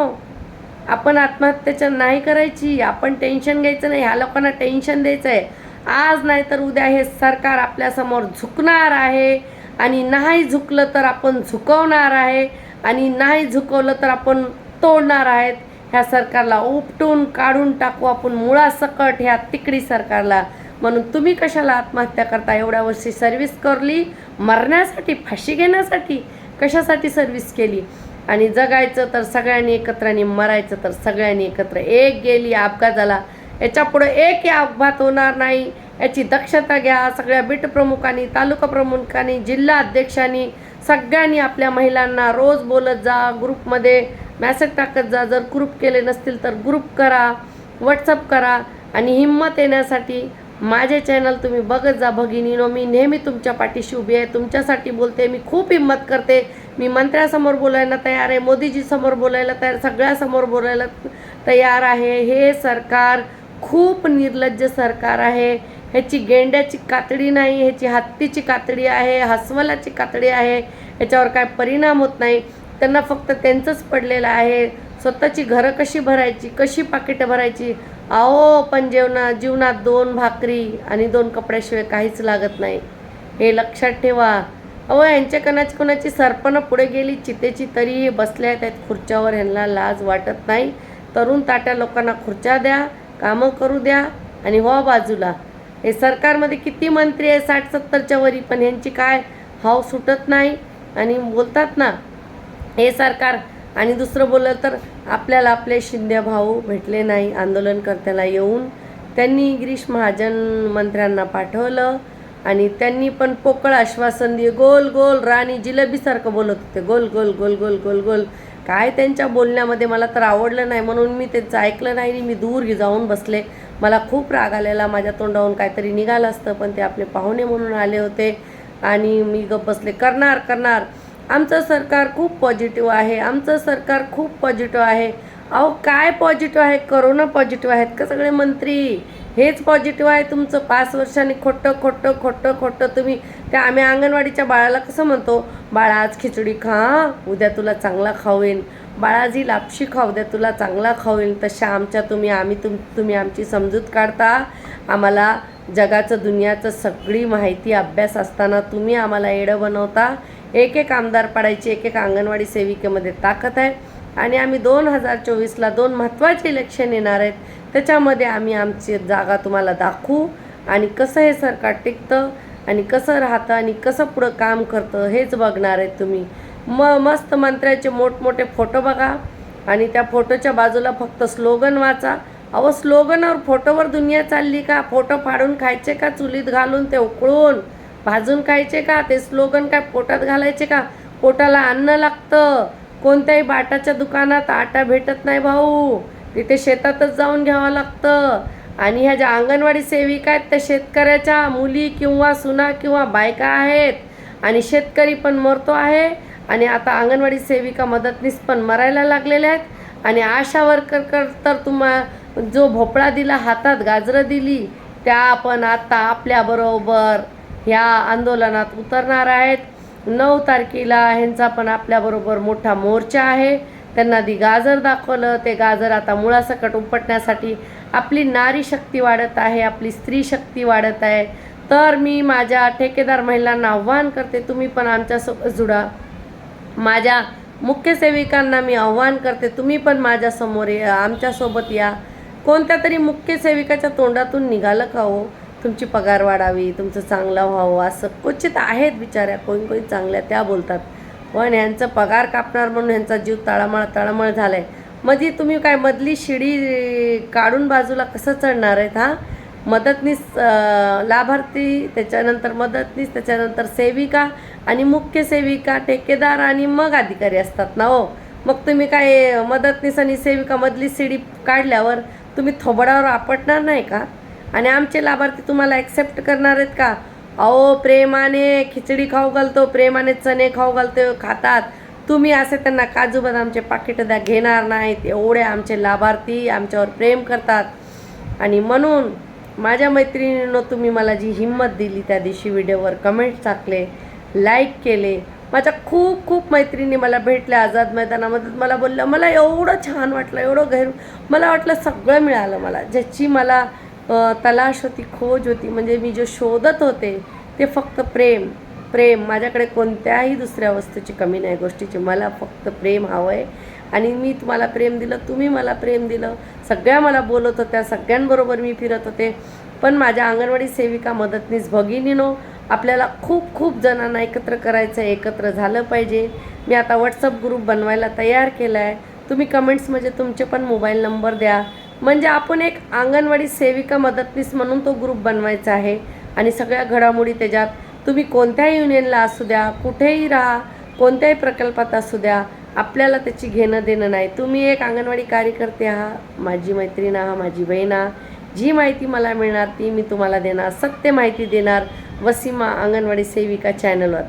आपण आत्महत्याच्या नाही करायची, आपण टेन्शन घ्यायचं नाही. ह्या लोकांना टेन्शन द्यायचं आहे. आज नाही तर उद्या हे सरकार आपल्यासमोर झुकणार आहे आणि नाही झुकलं तर आपण झुकवणार आहे आणि नाही झुकवलं तर आपण तोडणार आहेत. ह्या सरकारला उपटून काढून टाकू आपण मुळासकट ह्या तिकडी सरकारला. म्हणून तुम्ही कशाला आत्महत्या करता? एवढ्या वर्षी सर्व्हिस करली, मरण्यासाठी, फाशी घेण्यासाठी? कशासाठी सर्व्हिस केली? आणि जगायचं तर सगळ्यांनी एकत्र आणि मरायचं तर सगळ्यांनी एकत्र. एक गेली, अपघात झाला, याच्यापुढे एकही अपघात होणार नाही याची दक्षता घ्या. सगळ्या बीट प्रमुखांनी, तालुका प्रमुखांनी, जिल्हा अध्यक्षांनी, सगळ्यांनी आपल्या महिलांना रोज बोलत जा, ग्रुपमध्ये मॅसेज टाकत जा. जर ग्रुप केले नसतील तर ग्रुप करा, व्हॉट्सअप करा. आणि हिंमत येण्यासाठी माझे चॅनल तुम्ही बघत जा भगिनीनो. मी नेहमी तुमच्या पाठीशी उभी आहे, तुमच्यासाठी बोलते. मी खूप हिंमत करते. मी मंत्र्यासमोर बोलायला तयार आहे, मोदीजीसमोर बोलायला तयार, सगळ्यासमोर बोलायला तयार आहे. हे सरकार खूप निर्लज्ज सरकार आहे. ह्याची गेंड्याची कातडी नाही, ह्याची हत्तीची कातडी आहे, हसवलाची कातडी आहे. याच्यावर काय परिणाम होत नाही. त्यांना फक्त त्यांचंच पडलेलं आहे. स्वतःची घरं कशी भरायची, कशी पाकिटं भरायची. अहो पण जीवनात 2 भाकरी आणि 2 कपड्याशिवाय काहीच लागत नाही, हे लक्षात ठेवा. अहो यांच्या कोणाची सरपणं पुढे गेली चितेची तरी बसल्या आहेत खुर्च्यावर. ह्यांना लाज वाटत नाही. तरुण ताट्या लोकांना खुर्च्या द्या, कामं करू द्या आणि हो बाजूला. हे सरकारमध्ये किती मंत्री आहे 60-70च्या वरी, पण ह्यांची काय हाव सुटत नाही आणि बोलतात ना हे सरकार. आणि दुसरं बोललं तर आपल्याला आपले शिंदे भाऊ भेटले नाही आंदोलनकर्त्याला येऊन. त्यांनी गिरीश महाजन मंत्र्यांना पाठवलं आणि त्यांनी पण पोकळ आश्वासन दिले. गोल गोल राणी जिलेबीसारखं बोलत होते, गोल गोल गोल गोल गोल गोल. काय त्यांच्या बोलण्यामध्ये मला तर आवडलं नाही, म्हणून मी त्यांचं ऐकलं नाही. मी दूर जाऊन बसले. मला खूप राग आलेला. माझ्या तोंडावरून काहीतरी निघालं असतं, पण ते आपले पाहुणे म्हणून आले होते आणि मी गप्प बसले. करणार. आमचं सरकार खूप पॉझिटिव्ह आहे, आमचं सरकार खूप पॉझिटिव्ह आहे. अहो काय पॉझिटिव्ह आहे? करोना पॉझिटिव्ह आहेत का सगळे मंत्री? हेच पॉझिटिव्ह आहे तुमचं? 5 वर्षांनी खोटं तुम्ही. त्या आम्ही अंगणवाडीच्या बाळाला कसं म्हणतो, बाळा आज खिचडी खा, उद्या तुला चांगला खावेन. बाळाजी लापशी खा, उद्या तुला चांगला खावेन. तशा आमच्या तुम्ही आमची समजूत काढता. आम्हाला जगाचं, दुनियाचं सगळी माहिती, अभ्यास असताना तुम्ही आम्हाला येडं बनवता. एक आमदार पाडायची, एक अंगणवाडी सेविकेमध्ये ताकद आहे. आणि आम्ही 2024ला 2 महत्त्वाचे इलेक्शन येणार आहेत. त्याच्यामध्ये आम्ही आमची जागा तुम्हाला दाखवू आणि कसं हे सरकार टिकतं आणि कसं राहतं आणि कसं पुढं काम करतं हेच बघणार आहेत तुम्ही. मस्त मंत्र्याचे मोठमोठे फोटो बघा आणि त्या फोटोच्या बाजूला फक्त स्लोगन वाचा. अहो स्लोगनवर, फोटोवर दुनिया चालली का? फोटो फाडून खायचे का? चुलीत घालून ते उकळून भाजून खायचे का? ते स्लोगन काय पोटात घालायचे का? पोटाला अन्न लागतं. कोणत्याही बाटाच्या दुकानात आटा भेटत नाही भाऊ, तिथे शेतातच जाऊन घ्यावं लागतं. आणि ह्या ज्या अंगणवाडी सेविका आहेत त्या शेतकऱ्याच्या मुली किंवा सुना किंवा बायका आहेत आणि शेतकरी पण मरतो आहे. आणि आता अंगणवाडी सेविका मदतनीस पण मरायला लागलेल्या आहेत. आणि आशा वर्कर तर जो भोपळा दिला, हातात गाजरं दिली, त्या पण आता आपल्याबरोबर ह्या आंदोलनात उतरणार आहेत. 9 तारखेला ह्यांचा पण आपल्याबरोबर मोठा मोर्चा आहे. त्यांना गाजर दाखवलं. ते गाजर आता मुळासकट उपटण्यासाठी आपली नारी शक्ती वाढत आहे, आपली स्त्री शक्ती वाढत आहे. तर मी माझ्या ठेकेदार महिलांना आव्हान करते, तुम्ही पण आमच्यासोबत जुडा. माझ्या मुख्य सेविकांना मी आव्हान करते, तुम्ही पण माझ्यासमोर या, आमच्यासोबत या. कोणत्या तरी मुख्य सेविकाच्या तोंडातून निघालं का हो तुमची पगार वाढावी, तुमचं चांगलं व्हावं? असं क्वचित आहेत बिचाऱ्या, कोणी कोणी चांगल्या त्या बोलतात, पण ह्यांचं पगार कापणार म्हणून ह्यांचा जीव तळमळ झाला आहे. म्हणजे तुम्ही काय मधली शिडी काढून बाजूला कसं चढणार आहेत? हा, मदतनीस लाभार्थी, त्याच्यानंतर मदतनीस, त्याच्यानंतर सेविका आणि मुख्य सेविका, ठेकेदार आणि मग अधिकारी असतात ना हो. मग तुम्ही काय मदतनीस आणि सेविका मधली शिडी काढल्यावर तुम्ही थोबडावर आपटणार नाही का? आणि आमचे लाभार्थी तुम्हाला ॲक्सेप्ट करणार आहेत का? अहो, प्रेमाने खिचडी खाऊ घालतो, प्रेमाने चणे खाऊ घालतो, खातात. तुम्ही असे त्यांना काजू बदामचे पाकिट द्या, घेणार नाहीत. एवढे आमचे लाभार्थी आमच्यावर प्रेम करतात. आणि म्हणून माझ्या मैत्रिणींनो, तुम्ही मला जी हिंमत दिली त्या दिवशी, व्हिडिओवर कमेंट्स टाकले, लाईक केले. माझ्या खूप खूप मैत्रिणी मला भेटल्या आझाद मैदानामध्ये, मला बोलल्या, मला एवढं छान वाटलं, एवढं मला वाटलं सगळं मिळालं मला, ज्याची मला तलाश होती, खोज होती. म्हणजे मी जे शोधत होते ते फक्त प्रेम. प्रेम, माझ्याकडे कोणत्याही दुसऱ्या वस्तूची कमी नाही, गोष्टीची. मला फक्त प्रेम हवं आहे. आणि मी तुम्हाला प्रेम दिलं, तुम्ही मला प्रेम दिलं. सगळ्या मला बोलत होत्या, सगळ्यांबरोबर मी फिरत होते. पण माझ्या अंगणवाडी सेविका मदतनीस भगिनीनो, आपल्याला खूप खूप जणांना एकत्र करायचं आहे, एकत्र झालं पाहिजे. मी आता व्हॉट्सअप ग्रुप बनवायला तयार केला आहे. तुम्ही कमेंट्समध्ये तुमचे पण मोबाईल नंबर द्या, म्हणजे आपण एक अंगणवाडी सेविका मदतनीस म्हणून तो ग्रुप बनवायचा आहे. आणि सगळ्या घडामोडी त्याच्यात, तुम्ही कोणत्याही युनियनला असू द्या, कुठेही राहा, कोणत्याही प्रकल्पात असू द्या, आपल्याला त्याची घेणं देणं नाही. तुम्ही एक अंगणवाडी कार्यकर्ते आहात, माझी मैत्रीण आहात, माझी बहीण आहात. जी माहिती मला मिळणार ती मी तुम्हाला देणार, सत्य माहिती देणार वसीमा अंगणवाडी सेविका चॅनलवर.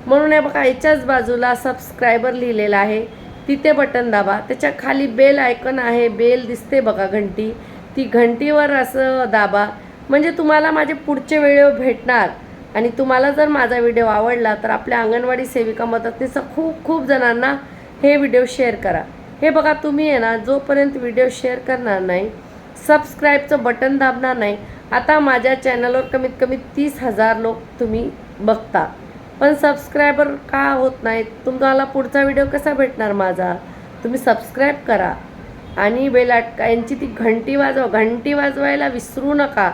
म्हणून हे बघा, याच्याच बाजूला सबस्क्रायबर लिहिलेलं आहे, तिथे बटन दाबा. त्याच्या खाली बेल आयकन आहे, बेल दिसते बघा, घंटी, ती घंटीवर असं दाबा, म्हणजे तुम्हाला माझे पुढचे व्हिडिओ भेटणार. आणि तुम्हाला जर माझा व्हिडिओ आवडला तर आपल्या अंगणवाडी सेविका मदतनीसचा खूप खूप जणांना हे व्हिडिओ शेअर करा. हे बघा, तुम्ही आहे ना, जोपर्यंत व्हिडिओ शेअर करणार नाही, सबस्क्राईबचं बटन दाबणार नाही. आता माझ्या चॅनलवर कमीत कमी 30,000 लोक तुम्ही बघता, पण सबस्क्रायबर का होत नाहीत? तुम्हाला पुढचा व्हिडिओ कसा भेटणार माझा? तुम्ही सबस्क्राईब करा आणि बेल यांची ती घंटी वाजवा. घंटी वाजवायला विसरू नका.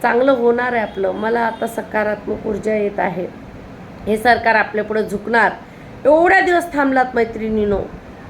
चांगलं होणार आहे आपलं. मला आता सकारात्मक ऊर्जा येत आहे. हे सरकार आपल्यापुढं झुकणार. एवढ्या दिवस थांबलात मैत्रिणींनो,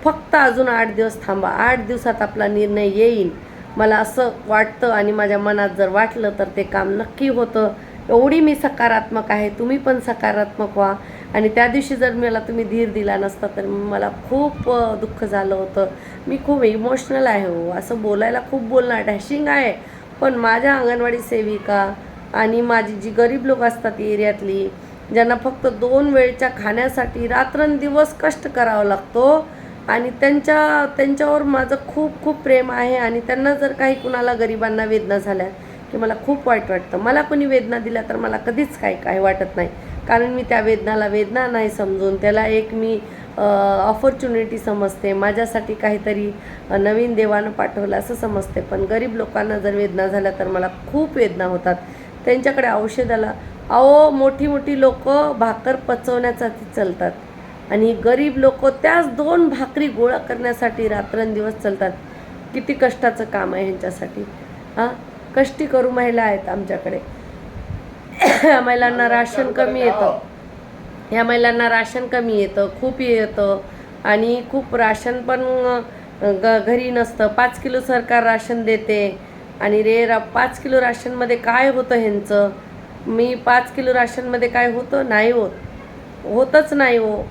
फक्त अजून 8 दिवस थांबा. 8 दिवसात आपला निर्णय येईल, मला असं वाटतं. आणि माझ्या मनात जर वाटलं तर ते काम नक्की होतं. एवढी मी सकारात्मक आहे. तुम्ही पण सकारात्मक व्हा. आणि त्या दिवशी जर मला तुम्ही धीर दिला नसता तर मला खूप दुःख झालं होतं. मी खूप इमोशनल आहे हो, असं बोलायला खूप बोलणार, डॅशिंग आहे. पण माझ्या अंगणवाडी सेविका आणि माझी जी गरीब लोक असतात एरियातली, ज्यांना फक्त 2 वेळच्या खाण्यासाठी रात्रंदिवस कष्ट करावं लागतो, आणि त्यांच्यावर माझं खूप खूप प्रेम आहे. आणि त्यांना जर काही कुणाला गरिबांना वेदना झाल्या की मला खूप वाईट वाटतं. मला कोणी वेदना दिल्या तर मला कधीच काही वाटत नाही, कारण मी त्या वेदनाला वेदना नाही समजून, त्याला एक मी ऑपॉर्च्युनिटी समजते. माझ्यासाठी काहीतरी नवीन देवानं पाठवलं असं समजते. पण गरीब लोकांना जर वेदना झाल्या तर मला खूप वेदना होतात. त्यांच्याकडे औषधाला, अहो, मोठी मोठी लोकं भाकर पचवण्यासाठी चालतात, आणि गरीब लोक त्याच 2 भाकरी गोळा करण्यासाठी रात्रंदिवस चालतात. किती कष्टाचं काम आहे ह्यांच्यासाठी. हां, कष्टी करू महिला आहेत आमच्याकडे. ह्या महिलांना राशन कमी येतं, खूप येतं. आणि खूप राशन पण घरी नसतं. 5 किलो सरकार राशन देते. आणि 5 किलो राशनमध्ये काय होतं ह्यांचं? 5 किलो राशनमध्ये काय होतं? नाही होतच नाही हो.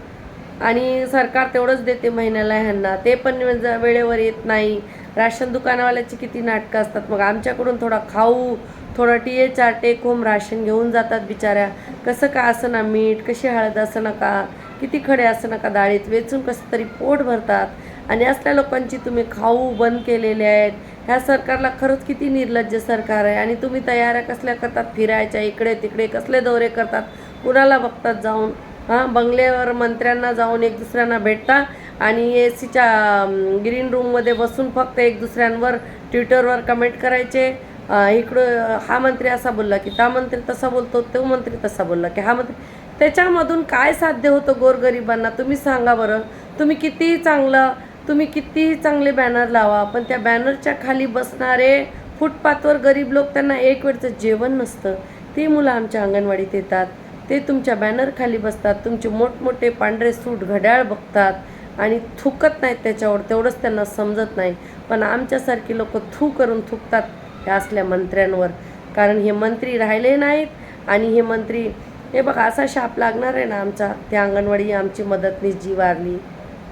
आणि सरकार तेवढंच देते महिन्याला ह्यांना, ते पण वेळेवर येत नाही. राशन दुकानवाल्याची किती नाटकं असतात. मग आमच्याकडून थोडा खाऊ, थोडा THR टेक होम राशन घेऊन जातात बिचाऱ्या. कसं का असं ना, मीठ, कशी हळद असं नका, किती खडे असं नका, डाळीत वेचून कसं तरी पोट भरतात. आणि असल्या लोकांची तुम्ही खाऊ बंद केलेले आहेत. ह्या सरकारला खरंच किती निर्लज्ज सरकार आहे. आणि तुम्ही तयाऱ्या कसल्या करतात फिरायच्या, इकडे तिकडे कसले दौरे करतात, कुणाला बघतात जाऊन? हां, बंगल्यावर मंत्र्यांना जाऊन एक दुसऱ्यांना भेटता, आणि ACच्या ग्रीन रूममध्ये बसून फक्त एक दुसऱ्यांवर ट्विटरवर कमेंट करायचे. इकडं हा मंत्री असा बोलला की ता मंत्री तसा बोलतो, तो मंत्री तसा बोलला की हा मंत्री. त्याच्यामधून काय साध्य होतं गोरगरिबांना? तुम्ही सांगा बरं. तुम्ही कितीही चांगले बॅनर लावा, पण त्या बॅनरच्या खाली बसणारे फुटपाथवर गरीब लोक, त्यांना एक वेळचं जेवण नसतं, ती मुलं आमच्या अंगणवाडीत येतात. ते तुमच्या बॅनर खाली बसतात, तुमचे मोठमोठे पांढरे सूट घड्याळ बघतात आणि थुकत नाहीत त्याच्यावर, तेवढंच त्यांना समजत नाही. पण आमच्यासारखी लोक करून थुकतात ह्या असल्या मंत्र्यांवर. कारण हे मंत्री राहिले नाहीत आणि हे मंत्री, हे बघा असा शाप लागणार आहे ना आमचा, त्या अंगणवाडी आमची मदतनीस जी वारली.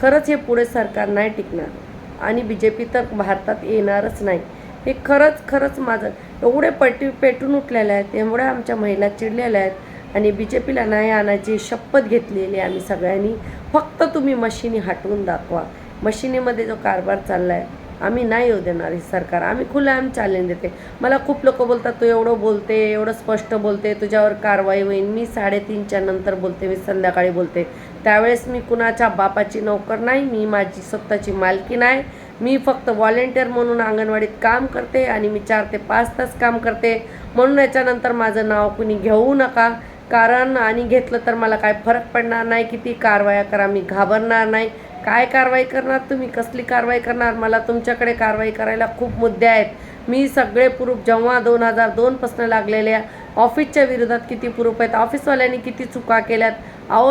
खरंच हे पुढे सरकार नाही टिकणार आणि BJP तर भारतात येणारच नाही. हे खरंच माझं एवढे पेटून उठलेले आहेत, एवढ्या आमच्या महिला चिडलेल्या आहेत आणि BJPला नाही आणायची शपथ घेतलेली आम्ही सगळ्यांनी. फक्त तुम्ही मशिनी हटवून दाखवा. मशिनीमध्ये जो कारभार चालला आहे, आम्ही नाही येऊ देणार हे सरकार. आम्ही खुलेआम चॅलेंज देते. मला खूप लोक बोलतात, तू एवढं बोलते, एवढं स्पष्ट बोलते, तुझ्यावर कारवाई होईल. मी 3:30च्या नंतर बोलते, मी संध्याकाळी बोलते. त्यावेळेस मी कुणाच्या बापाची नोकर नाही, मी माझी स्वतःची मालकी नाही. मी फक्त व्हॉलेंटिअर म्हणून अंगणवाडीत काम करते आणि मी 4 ते 5 तास काम करते. म्हणून याच्यानंतर माझं नाव कुणी घेऊ नका, कारण आणि घेतलं तर मला काय फरक पडणार नाही. किती कारवाया करा, मी घाबरणार नाही. काय कारवाई करणार तुम्ही, कसली कारवाई करणार? मला तुमच्याकडे कारवाई करायला खूप मुद्दे आहेत. मी सगळे प्रूफ, जेव्हा 2002पासून लागलेल्या ऑफिसच्या विरोधात किती प्रूफ आहेत, ऑफिसवाल्यांनी किती चुका केल्यात.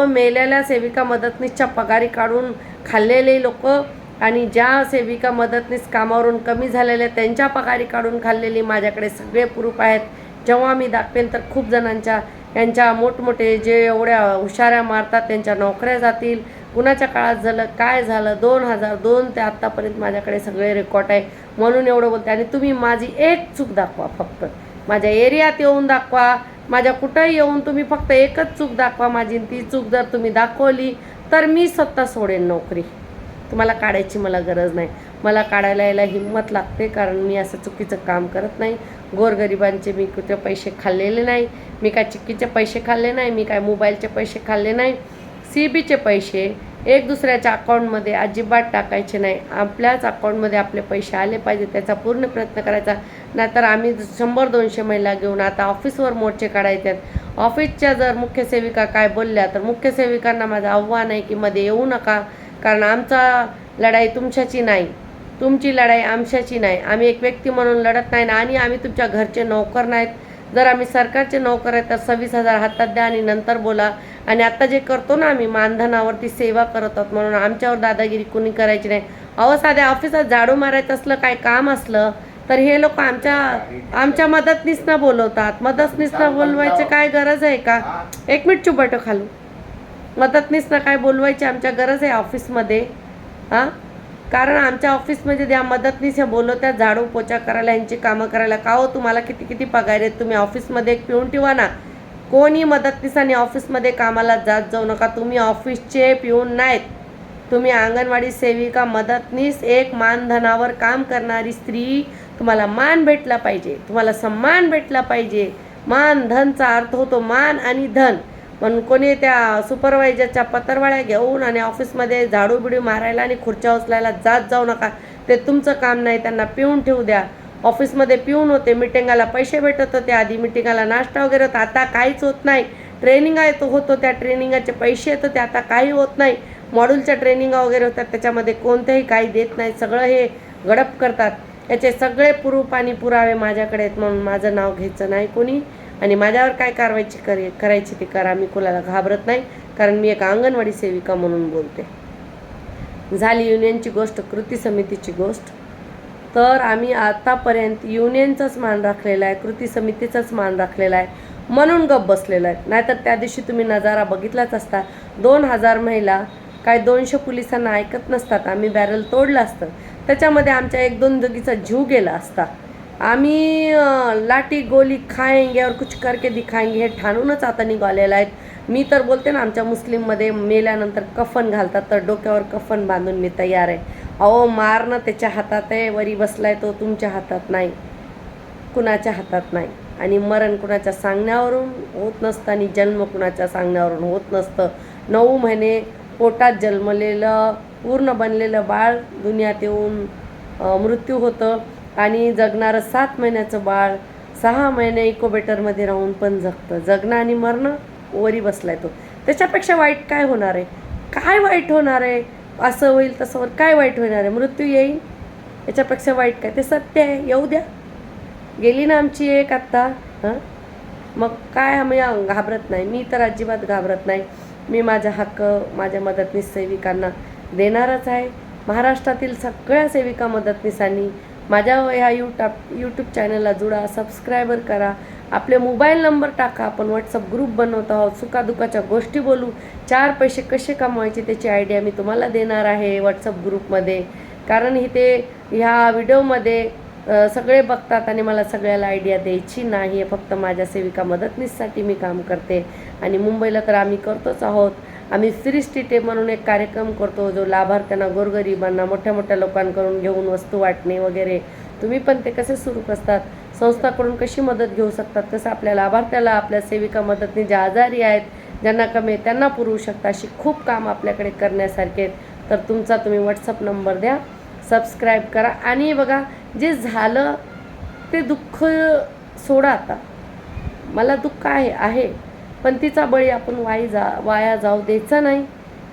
मेलेल्या सेविका मदतनीसच्या पगारी काढून खाल्लेले लोक आणि ज्या सेविका मदतनीस कामावरून कमी झालेल्या त्यांच्या पगारी काढून खाल्लेली माझ्याकडे सगळे प्रूफ आहेत. जेव्हा मी दाखवेन तर खूप जणांच्या, यांच्या मोठमोठे जे एवढ्या हुशाऱ्या मारतात त्यांच्या नोकऱ्या जातील. कुणाच्या काळात झालं, काय झालं, 2002 ते आत्तापर्यंत माझ्याकडे सगळे रेकॉर्ड आहे. म्हणून एवढं बोलते. आणि तुम्ही माझी एक चूक दाखवा, फक्त माझ्या एरियात येऊन दाखवा, माझ्या कुठंही येऊन तुम्ही फक्त एकच चूक दाखवा माझी. ती चूक जर तुम्ही दाखवली तर मी स्वतः सोडेन नोकरी. तुम्हाला काढायची मला गरज नाही. मला काढायला यायला हिंमत लागते, कारण मी असं चुकीचं काम करत नाही. गोरगरिबांचे मी कुठे पैसे खाल्लेले नाही, मी काय चिक्कीचे पैसे खाल्ले नाही, मी काय मोबाईलचे पैसे खाल्ले नाही. CBचे पैसे एक दुसऱ्याच्या अकाउंटमध्ये अजिबात टाकायचे नाही. आपल्याच अकाउंटमध्ये आपले पैसे आले पाहिजे, त्याचा पूर्ण प्रयत्न करायचा. नाहीतर आम्ही 100-200 महिला घेऊन आता ऑफिसवर मोर्चे काढायचे आहेत. ऑफिसच्या जर मुख्य सेविका काय बोलल्या तर मुख्य सेविकांना माझं आव्हान आहे की मध्ये येऊ नका, कारण आमचा लढाई तुमच्याची नाही, तुमची लढाई आमच्याची नाही. आम्ही एक व्यक्ती म्हणून लढत नाही ना, आणि आम्ही तुमच्या घरचे नोकर नाहीत. जर आम्ही सरकारचे नोकर आहेत तर 26,000 हातात द्या आणि नंतर बोला. आणि आत्ता जे करतो ना आम्ही मानधनावरती सेवा करत आहोत, म्हणून आमच्यावर दादागिरी कुणी करायची नाही. साध्या ऑफिसात झाडू मारायचं असलं, काय काम असलं तर हे लोक आमच्या मदतनीसना बोलवतात. मदतनीसना बोलवायची काय गरज आहे का? 1 मिनिट चुप बैठो खालू. मदतनीसना काय बोलवायची आमच्या गरज आहे ऑफिसमध्ये? कारण आमच्या ऑफिसमध्ये द्या मदतनीस ह्या बोलवत्या झाडू पोचा करायला, यांची कामं करायला. का हो, तुम्हाला किती पगार आहेत? तुम्ही ऑफिसमध्ये एक पिऊन ठेवा ना. कोणी मदतनीसांनी ऑफिसमध्ये कामाला जात जाऊ नका. तुम्ही ऑफिसचे पिऊन नाहीत, तुम्ही अंगणवाडी सेविका मदतनीस, एक मानधनावर काम करणारी स्त्री. तुम्हाला मान भेटला पाहिजे, तुम्हाला सन्मान भेटला पाहिजे. मान धनचा अर्थ होतो मान आणि धन. म्हणून कोणी त्या सुपरवायझरच्या पत्रवाळ्या घेऊन आणि ऑफिसमध्ये झाडू बिडू मारायला आणि खुर्च्या उचलायला जात जाऊ नका. ते तुमचं काम नाही. त्यांना पिऊन ठेवू द्या. ऑफिसमध्ये पिऊन होते, मिटिंगाला पैसे भेटत होते, आधी मिटिंगाला नाश्ता वगैरे होता, आता काहीच होत नाही. ट्रेनिंग आहे तो होतो, त्या ट्रेनिंगाचे पैसे येत होते, आता काही होत नाही. मॉड्यूलच्या ट्रेनिंगा वगैरे होतात, त्याच्यामध्ये कोणतेही काही देत नाही. सगळं हे गडप करतात. याचे सगळे प्रूफ आणि पुरावे माझ्याकडे आहेत. म्हणून माझं नाव घ्यायचं नाही कोणी, आणि माझ्यावर काय कारवाईची करायची ती करा. मी कोणाला घाबरत नाही, कारण मी एक अंगणवाडी सेविका म्हणून बोलते. झाली युनियनची गोष्ट, कृती समितीची गोष्ट. तर आम्ही आतापर्यंत युनियनचाच मान राखलेला आहे, कृती समितीचाच मान राखलेला आहे, म्हणून गप्प बसलेला आहे. नाहीतर त्या दिवशी तुम्ही नजारा बघितलाच असता. 2,000 महिला, काय 200 पोलिसांना ऐकत नसतात. आम्ही बॅरल तोडलं असतं, त्याच्यामध्ये आमच्या 1-2 जगीचा जीव गेला असता. आम्ही लाठी गोली खाएंगे और कुछ करके दिखाएंगे हे ठाणूनच आता निघालेलं आहेत. मी तर बोलते ना, आमच्या मुस्लिममध्ये मेल्यानंतर कफन घालतात, तर डोक्यावर कफन बांधून मी तयार आहे. मारणं त्याच्या हातात आहे, वरी बसलाय तो तुमच्या हातात नाही, कुणाच्या हातात नाही. आणि मरण कुणाच्या सांगण्यावरून होत नसतं आणि जन्म कुणाच्या सांगण्यावरून होत नसतं. 9 महिने पोटात जन्मलेलं पूर्ण बनलेलं बाळ दुनियात येऊन मृत्यू होतं, आणि जगणारं 7 महिन्याचं बाळ 6 महिने इकोबेटरमध्ये राहून पण जगतं. जगणं आणि मरणं वरी बसलाय तो. त्याच्यापेक्षा वाईट काय होणार आहे? काय वाईट होणार आहे? असं होईल तसं होईल, काय वाईट होणार आहे? मृत्यू येईल, याच्यापेक्षा वाईट काय? ते सत्य आहे, येऊ द्या. गेली ना आमची एक आत्ता. हां, मग काय आम्ही घाबरत नाही. मी तर अजिबात घाबरत नाही. मी माझा हक्क माझ्या मदतनीस सेविकांना देणारच आहे. महाराष्ट्रातील सगळ्या सेविका मदतनीसांनी माझ्या ह्या यूट्यूब चॅनलला जुळा, सबस्क्रायबर करा, आपले मोबाईल नंबर टाका. आपण व्हॉट्सअप ग्रुप बनवत आहोत, सुखादुखाच्या गोष्टी बोलू, 4 पैसे कसे कमवायचे त्याची आयडिया मी तुम्हाला देणार आहे व्हॉट्सअप ग्रुपमध्ये. कारण ह्या व्हिडिओमध्ये सगळे बघतात आणि मला सगळ्याला आयडिया द्यायची नाही आहे. फक्त माझ्या सेविका मदतनीससाठी मी काम करते. आणि मुंबईला तर आम्ही करतोच आहोत. आम्ही फ्री स्ट्रीट म्हणून एक कार्यक्रम करतो, जो लाभार्थ्यांना, गोरगरिबांना, मोठ्या मोठ्या लोकांकडून घेऊन वस्तू वाटणे वगैरे. तुम्ही पण ते कसे सुरू करतात, संस्थाकडून कशी मदत घेऊ शकतात, कसं आपल्या लाभार्थ्याला, आपल्या सेविका मदतनी ज्या आजारी आहेत, ज्यांना कमी आहे, त्यांना पुरवू शकता. अशी खूप काम आपल्याकडे करण्यासारखे आहेत. तर तुमचा तुम्ही व्हॉट्सअप नंबर द्या, सबस्क्राईब करा. आणि बघा, जे झालं ते दुःख सोडा. आता मला दुःख आहे, पण तिचा बळी आपण वाया जाऊ द्यायचा नाही.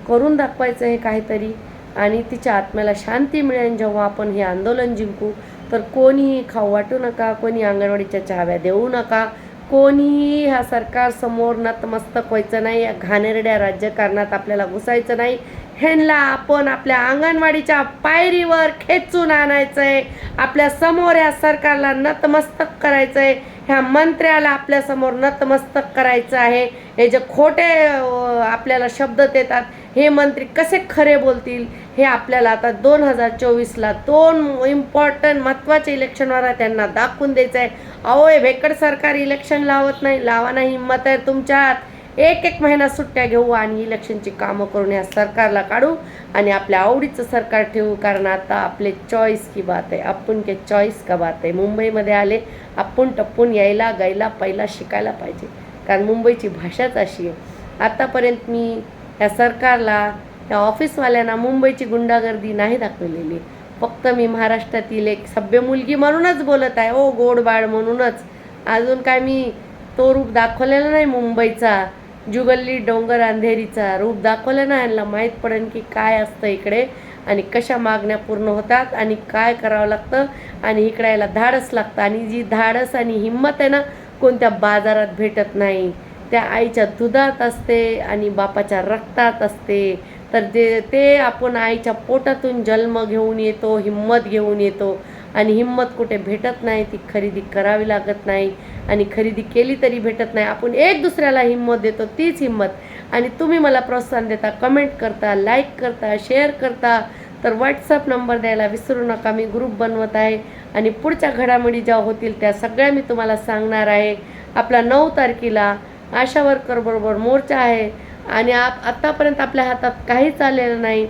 करून दाखवायचं हे काहीतरी, आणि तिच्या आत्म्याला शांती मिळेल जेव्हा आपण हे आंदोलन जिंकू. तर कोणीही खाऊ वाटू नका, कोणी अंगणवाडीच्या चाव्या देऊ नका, कोणीही ह्या सरकारसमोर नतमस्तक व्हायचं नाही. या घाणेरड्या राजकारणात आपल्याला घुसायचं नाही. ह्यांना आपण आपल्या अंगणवाडीच्या पायरीवर खेचून आणायचं आहे. आपल्या समोर या सरकारला नतमस्तक करायचं आहे. ह्या मंत्र्याला आपल्यासमोर नतमस्तक करायचं आहे. हे जे खोटे आपल्याला शब्द देतात, हे मंत्री कसे खरे बोलतील हे आपल्याला आता 2024ला 2 इम्पॉर्टंट महत्त्वाचे इलेक्शनवर त्यांना दाखवून द्यायचं आहे. अहो, हे भेकड सरकार इलेक्शन लावत नाही. लावा नाही, हिंमत आहे तुमच्यात. एक महिना सुट्ट्या घेऊ आणि इलेक्शनची कामं करून या सरकारला काढू आणि आपल्या आवडीचं सरकार ठेवू. कारण आता आपले चॉईस की बात आहे, आपण के चॉईस का बात आहे. मुंबईमध्ये आले, आपण टप्पून यायला गायला पहिला शिकायला पाहिजे, कारण मुंबईची भाषाच अशी आहे. आतापर्यंत मी या सरकारला, या ऑफिसवाल्यांना मुंबईची गुंडागर्दी नाही दाखवलेली. फक्त मी महाराष्ट्रातील एक सभ्य मुलगी म्हणूनच बोलत आहे, ओ गोडबाळ म्हणूनच. अजून काय मी तो रूप दाखवलेला नाही मुंबईचा, जुगल्ली डोंगर अंधेरीचा रूप दाखवलं ना. यांना माहीत पडेल की काय असतं इकडे आणि कशा मागण्या पूर्ण होतात आणि काय करावं लागतं. आणि इकडे यायला धाडस लागतं. आणि जी धाडस आणि हिंमत आहे ना, कोणत्या बाजारात भेटत नाही. त्या आईच्या दुधात असते आणि बापाच्या रक्तात असते. तर ते आपण आईच्या पोटातून जन्म घेऊन येतो, हिंमत घेऊन येतो. आणि हिंमत कुठे भेटत नाही, ती खरेदी करावी लागत नाही. आणि खरेदी केली तरी भेटत नाही. आपण एक दुसऱ्याला हिंमत देतो, तीच हिंमत. आणि तुम्ही मला प्रोत्साहन देता, कमेंट करता, लाईक करता, शेअर करता. तर व्हॉट्सअप नंबर द्यायला विसरू नका. मी ग्रुप बनवत आहे आणि पुढच्या घडामोडी ज्या होतील त्या सगळ्या मी तुम्हाला सांगणार आहे. आपला 9 तारखेला आशा वर्कर बरोबर मोर्चा आहे. आणि आत्तापर्यंत आपल्या हातात काहीच आलेलं नाही.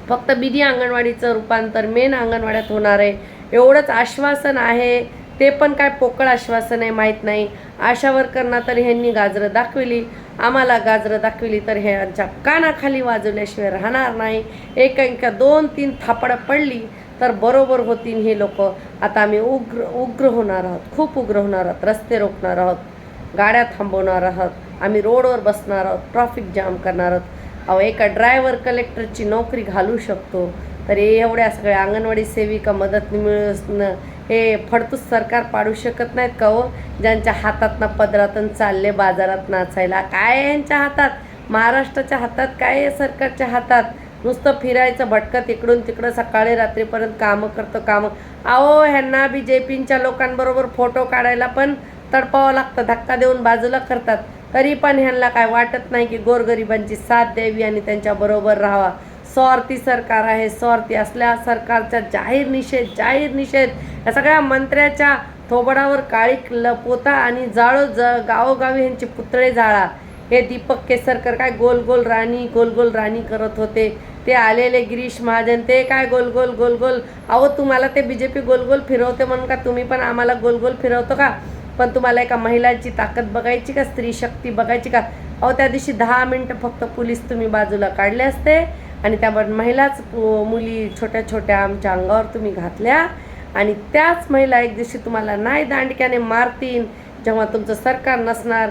फक्त बिदी अंगणवाडीचं रूपांतर मेन अंगणवाड्यात होणार आहे, एवढंच आश्वासन आहे. ते पण काय पोकळ आश्वासन आहे माहीत नाही. आशा वर्करना तर ह्यांनी गाजरं दाखविली, आम्हाला गाजरं दाखविली तर ह्यांच्या कानाखाली वाजवल्याशिवाय राहणार नाही. एक 2-3 थापडं पडली तर बरोबर होतील हे लोक. आता आम्ही उग्र होणार आहोत, खूप उग्र होणार आहोत. रस्ते रोखणार आहोत, गाड्या थांबवणार आहोत, आम्ही रोडवर बसणार आहोत, ट्रॅफिक जाम करणार आहोत. अहो, एका ड्रायव्हर कलेक्टरची नोकरी घालू शकतो, तर एवढ्या सगळ्या अंगणवाडी सेविका मदत मिळून हे फडतूस सरकार पाडू शकत नाहीत का हो? ज्यांच्या हातातनं पदरातून चालले बाजारात नाचायला. काय आहे यांच्या हातात? महाराष्ट्राच्या हातात काय आहे? सरकारच्या हातात नुसतं फिरायचं, भटकत इकडून तिकडं सकाळी रात्रीपर्यंत कामं कामं. अहो, ह्यांना BJPच्या लोकांबरोबर फोटो काढायला पण तडपावं लागतं, धक्का देऊन बाजूला करतात. तरी पण ह्यांना काय वाटत नाही की गोरगरिबांची साथ द्यावी आणि त्यांच्याबरोबर राहावा. स्वार्थी सरकार आहे. स्वार्थी असल्या सरकारचा जाहीर निषेध. या सगळ्या मंत्र्याच्या थोबडावर काळी लपोता आणि गावोगावी ह्यांचे पुतळे जाळा. हे दीपक केसरकर काय गोल गोल राणी करत होते. ते आलेले गिरीश महाजन ते काय गोल गोल. अहो, तुम्हाला ते BJP गोल फिरवते म्हणून का तुम्ही पण आम्हाला गोल फिरवतो का? पण तुम्हाला एका महिलांची ताकद बघायची का, स्त्री शक्ती बघायची का? अहो, त्या दिवशी 10 मिनटं फक्त पोलीस तुम्ही बाजूला काढले असते आणि त्या महिलाच मुली छोट्या आमच्या अंगावर तुम्ही घातल्या. आणि त्याच महिला एक दिवशी तुम्हाला नाही दांडक्याने मारतील जेव्हा तुमचं सरकार नसणार.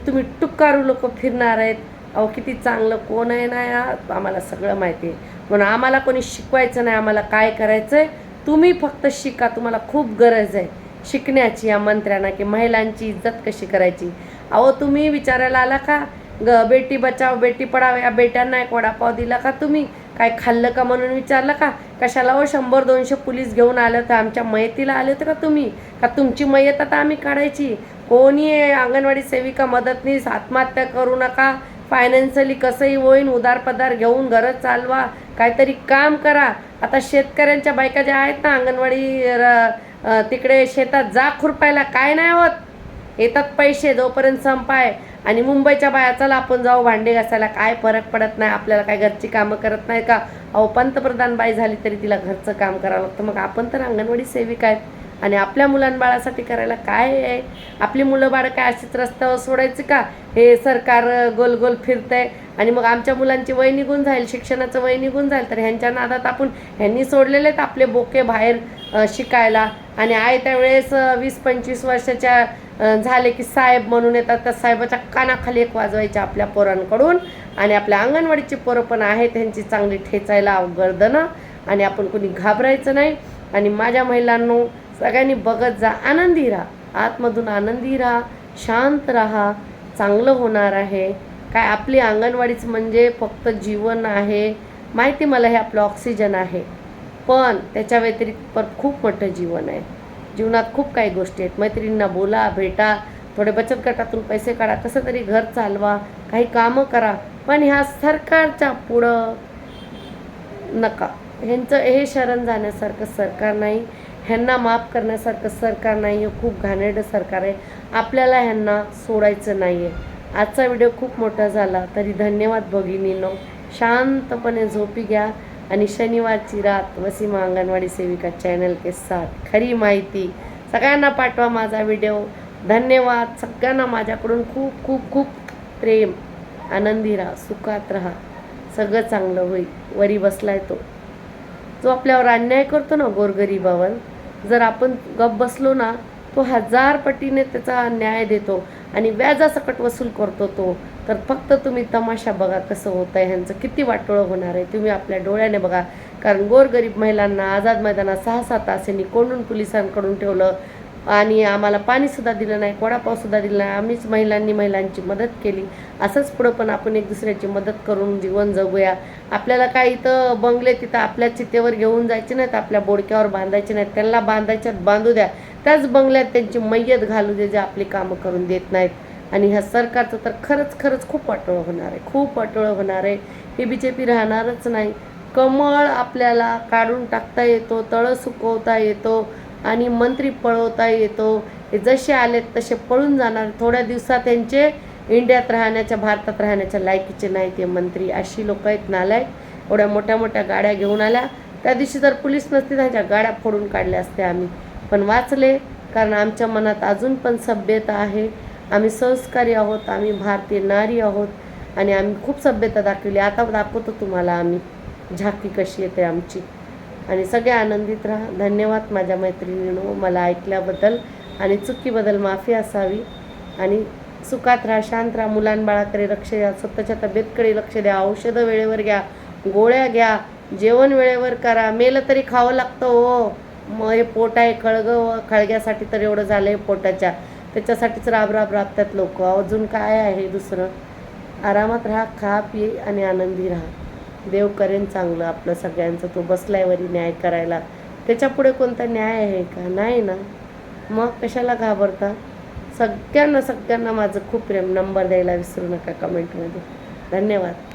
तुम्ही टुक्कारू लोक फिरणार आहेत. अहो किती चांगलं कोण आहे ना यार, आम्हाला सगळं माहिती आहे. म्हणून आम्हाला कोणी शिकवायचं नाही आम्हाला काय करायचं आहे. तुम्ही फक्त शिका, तुम्हाला खूप गरज आहे शिकण्याची या मंत्र्यांना की महिलांची इज्जत कशी करायची. अहो तुम्ही विचारायला आला का बेटी बचाव बेटी पढाव या बेट्यांना एक वडापाव दिला का तुम्ही? काय खाल्लं का म्हणून विचारलं का? कशाला 100-200 पोलीस घेऊन आलं तर आमच्या मयतीला आले होते का तुम्ही? का तुमची मयत आता आम्ही काढायची? कोणी अंगणवाडी सेविका मदतनीस आत्महत्या करू नका, फायनान्शियली कसंही होईन उदारपदार घेऊन घरं चालवा, काहीतरी काम करा. आता शेतकऱ्यांच्या बायका ज्या आहेत ना अंगणवाडी तिकडे शेतात जा खुरपायला, काय नाही होत, येतात पैसे जोपर्यंत संपाय. आणि मुंबईच्या बाया चला आपण जाऊ भांडे घासायला, काय फरक पडत नाही आपल्याला, काय घरची कामं करत नाही का? अहो पंतप्रधान बाई झाली तरी तिला घरचं काम करावं लागतं. मग आपण तर अंगणवाडी सेविका आहेत आणि आपल्या मुलांबाळासाठी करायला काय आहे? आपली मुलं बाळं काय अशीच रस्त्यावर सोडायची का? हे सरकार गोल गोल फिरतंय आणि मग आमच्या मुलांची वय निघून जाईल, शिक्षणाचं वय निघून जाईल, तर ह्यांच्या नादात आपण ह्यांनी सोडलेले आहेत आपले बोके बाहेर शिकायला. आणि आहे त्यावेळेस 20-25 वर्षाच्या झाले की साहेब म्हणून येतात, त्या साहेबाच्या कानाखाली एक वाजवायचे आपल्या पोरांकडून. आणि आपल्या अंगणवाडीची पोरं पण आहेत त्यांची चांगली ठेचायला गर्दनं, आणि आपण कोणी घाबरायचं नाही. आणि माझ्या महिलांनो सगळ्यांनी बघत जा, आनंदी राहा, आतमधून आनंदी राहा, शांत राहा, चांगलं होणार आहे. काय आपली अंगणवाडीच म्हणजे फक्त जीवन आहे माहिती मला, हे आपलं ऑक्सिजन आहे, पण त्याच्या व्यतिरिक्त पण खूप मोठं जीवन आहे. जीवनात खूप काही गोष्टी आहेत. मैत्रिणींना बोला, भेटा, थोडे बचत गटातून पैसे काढा, कसं तरी घर चालवा, काही कामं करा, पण ह्या सरकारच्या पुढं नका. ह्यांचं हे शरण जाण्यासारखं सरकार नाही, ह्यांना माफ करण्यासारखं सरकार नाही. हे खूप घाणेरडं सरकार आहे, आपल्याला ह्यांना सोडायचं नाही आहे. आजचा व्हिडिओ खूप मोठा झाला तरी धन्यवाद भगिनींनो. शांतपणे झोपी घ्या आणि शनिवारची रात वसीमा अंगणवाडी सेविका चॅनल के साथ खरी माहिती सगळ्यांना पाठवा माझा व्हिडिओ. धन्यवाद सगळ्यांना. माझ्याकडून खूप खूप खूप प्रेम. आनंदी राहा, सुखात राहा, सगळं चांगलं होईल. वरी बसलाय तो जो आपल्यावर अन्याय करतो ना गोरगरिबावर, जर आपण गप बसलो ना तो 1000 पटीने त्याचा न्याय देतो आणि व्याजासकट वसूल करतो तो. तर फक्त तुम्ही तमाशा बघा कसं होतं आहे, ह्यांचं किती वाटोळं होणार आहे तुम्ही आपल्या डोळ्याने बघा. कारण गोरगरीब महिलांना आझाद मैदानात 6-6 तासांनी कोंडून पोलिसांकडून ठेवलं आणि आम्हाला पाणीसुद्धा दिलं नाही, वडापावसुद्धा दिलं नाही. आम्हीच महिलांची मदत केली. असंच पुढं पण आपण एक दुसऱ्याची मदत करून जीवन जगूया. आपल्याला काय इथं बंगले तिथं आपल्या चितेवर घेऊन जायचे नाहीत, आपल्या बोडक्यावर बांधायचे नाहीत, त्यांना बांधायच्यात बांधू द्या. त्याच बंगल्यात त्यांची मय्यत घालू दे जे आपली कामं करून देत नाहीत. आणि ह्या सरकारचं तर खरंच खूप वाटोळं होणार आहे, खूप वाटोळं होणार आहे. हे BJP राहणारच नाही. कमळ आपल्याला काढून टाकता येतो, तळं सुकवता येतो आणि मंत्री पळवता येतो. हे जसे आलेत तसे पळून जाणार. थोड्या दिवसात त्यांचे इंडियात राहण्याच्या, भारतात राहण्याच्या लायकीचे नाही ते मंत्री. अशी लोक आहेत नालायक. एवढ्या मोठ्या मोठ्या गाड्या घेऊन आल्या, त्या दिवशी जर पोलीस नसते त्यांच्या गाड्या फोडून काढल्या असत्या आम्ही, पण वाचले. कारण आमच्या मनात अजून पण सभ्यता आहे, आम्ही संस्कारी आहोत, आम्ही भारतीय नारी आहोत आणि आम्ही खूप सभ्यता दाखवली. आता दाखवतो तुम्हाला आम्ही झाकी कशी येते आमची. आणि सगळे आनंदित राहा. धन्यवाद माझ्या मैत्रिणींनो मला ऐकल्याबद्दल, आणि चुकीबद्दल माफी असावी. आणि सुखात राहा, शांत राहा, मुलांबाळाकडे लक्ष द्या, स्वतःच्या तब्येतकडे लक्ष द्या, औषधं वेळेवर घ्या, गोळ्या घ्या, जेवण वेळेवर करा. मेलं तरी खावं लागतं हो. मग हे पोट आहे खळग्यासाठी तर एवढं झालं आहे पोटाच्या, त्याच्यासाठीच राबतात लोक. अजून काय आहे दुसरं? आरामात राहा, खा पी आणि आनंदी राहा. देव करेन चांगलं आपलं सगळ्यांचं. तो बसलायवरी न्याय करायला, त्याच्यापुढे कोणता न्याय आहे का? नाही ना. मग कशाला घाबरता? सगळ्यांना माझं खूप प्रेम. नंबर द्यायला विसरू नका कमेंटमध्ये. धन्यवाद.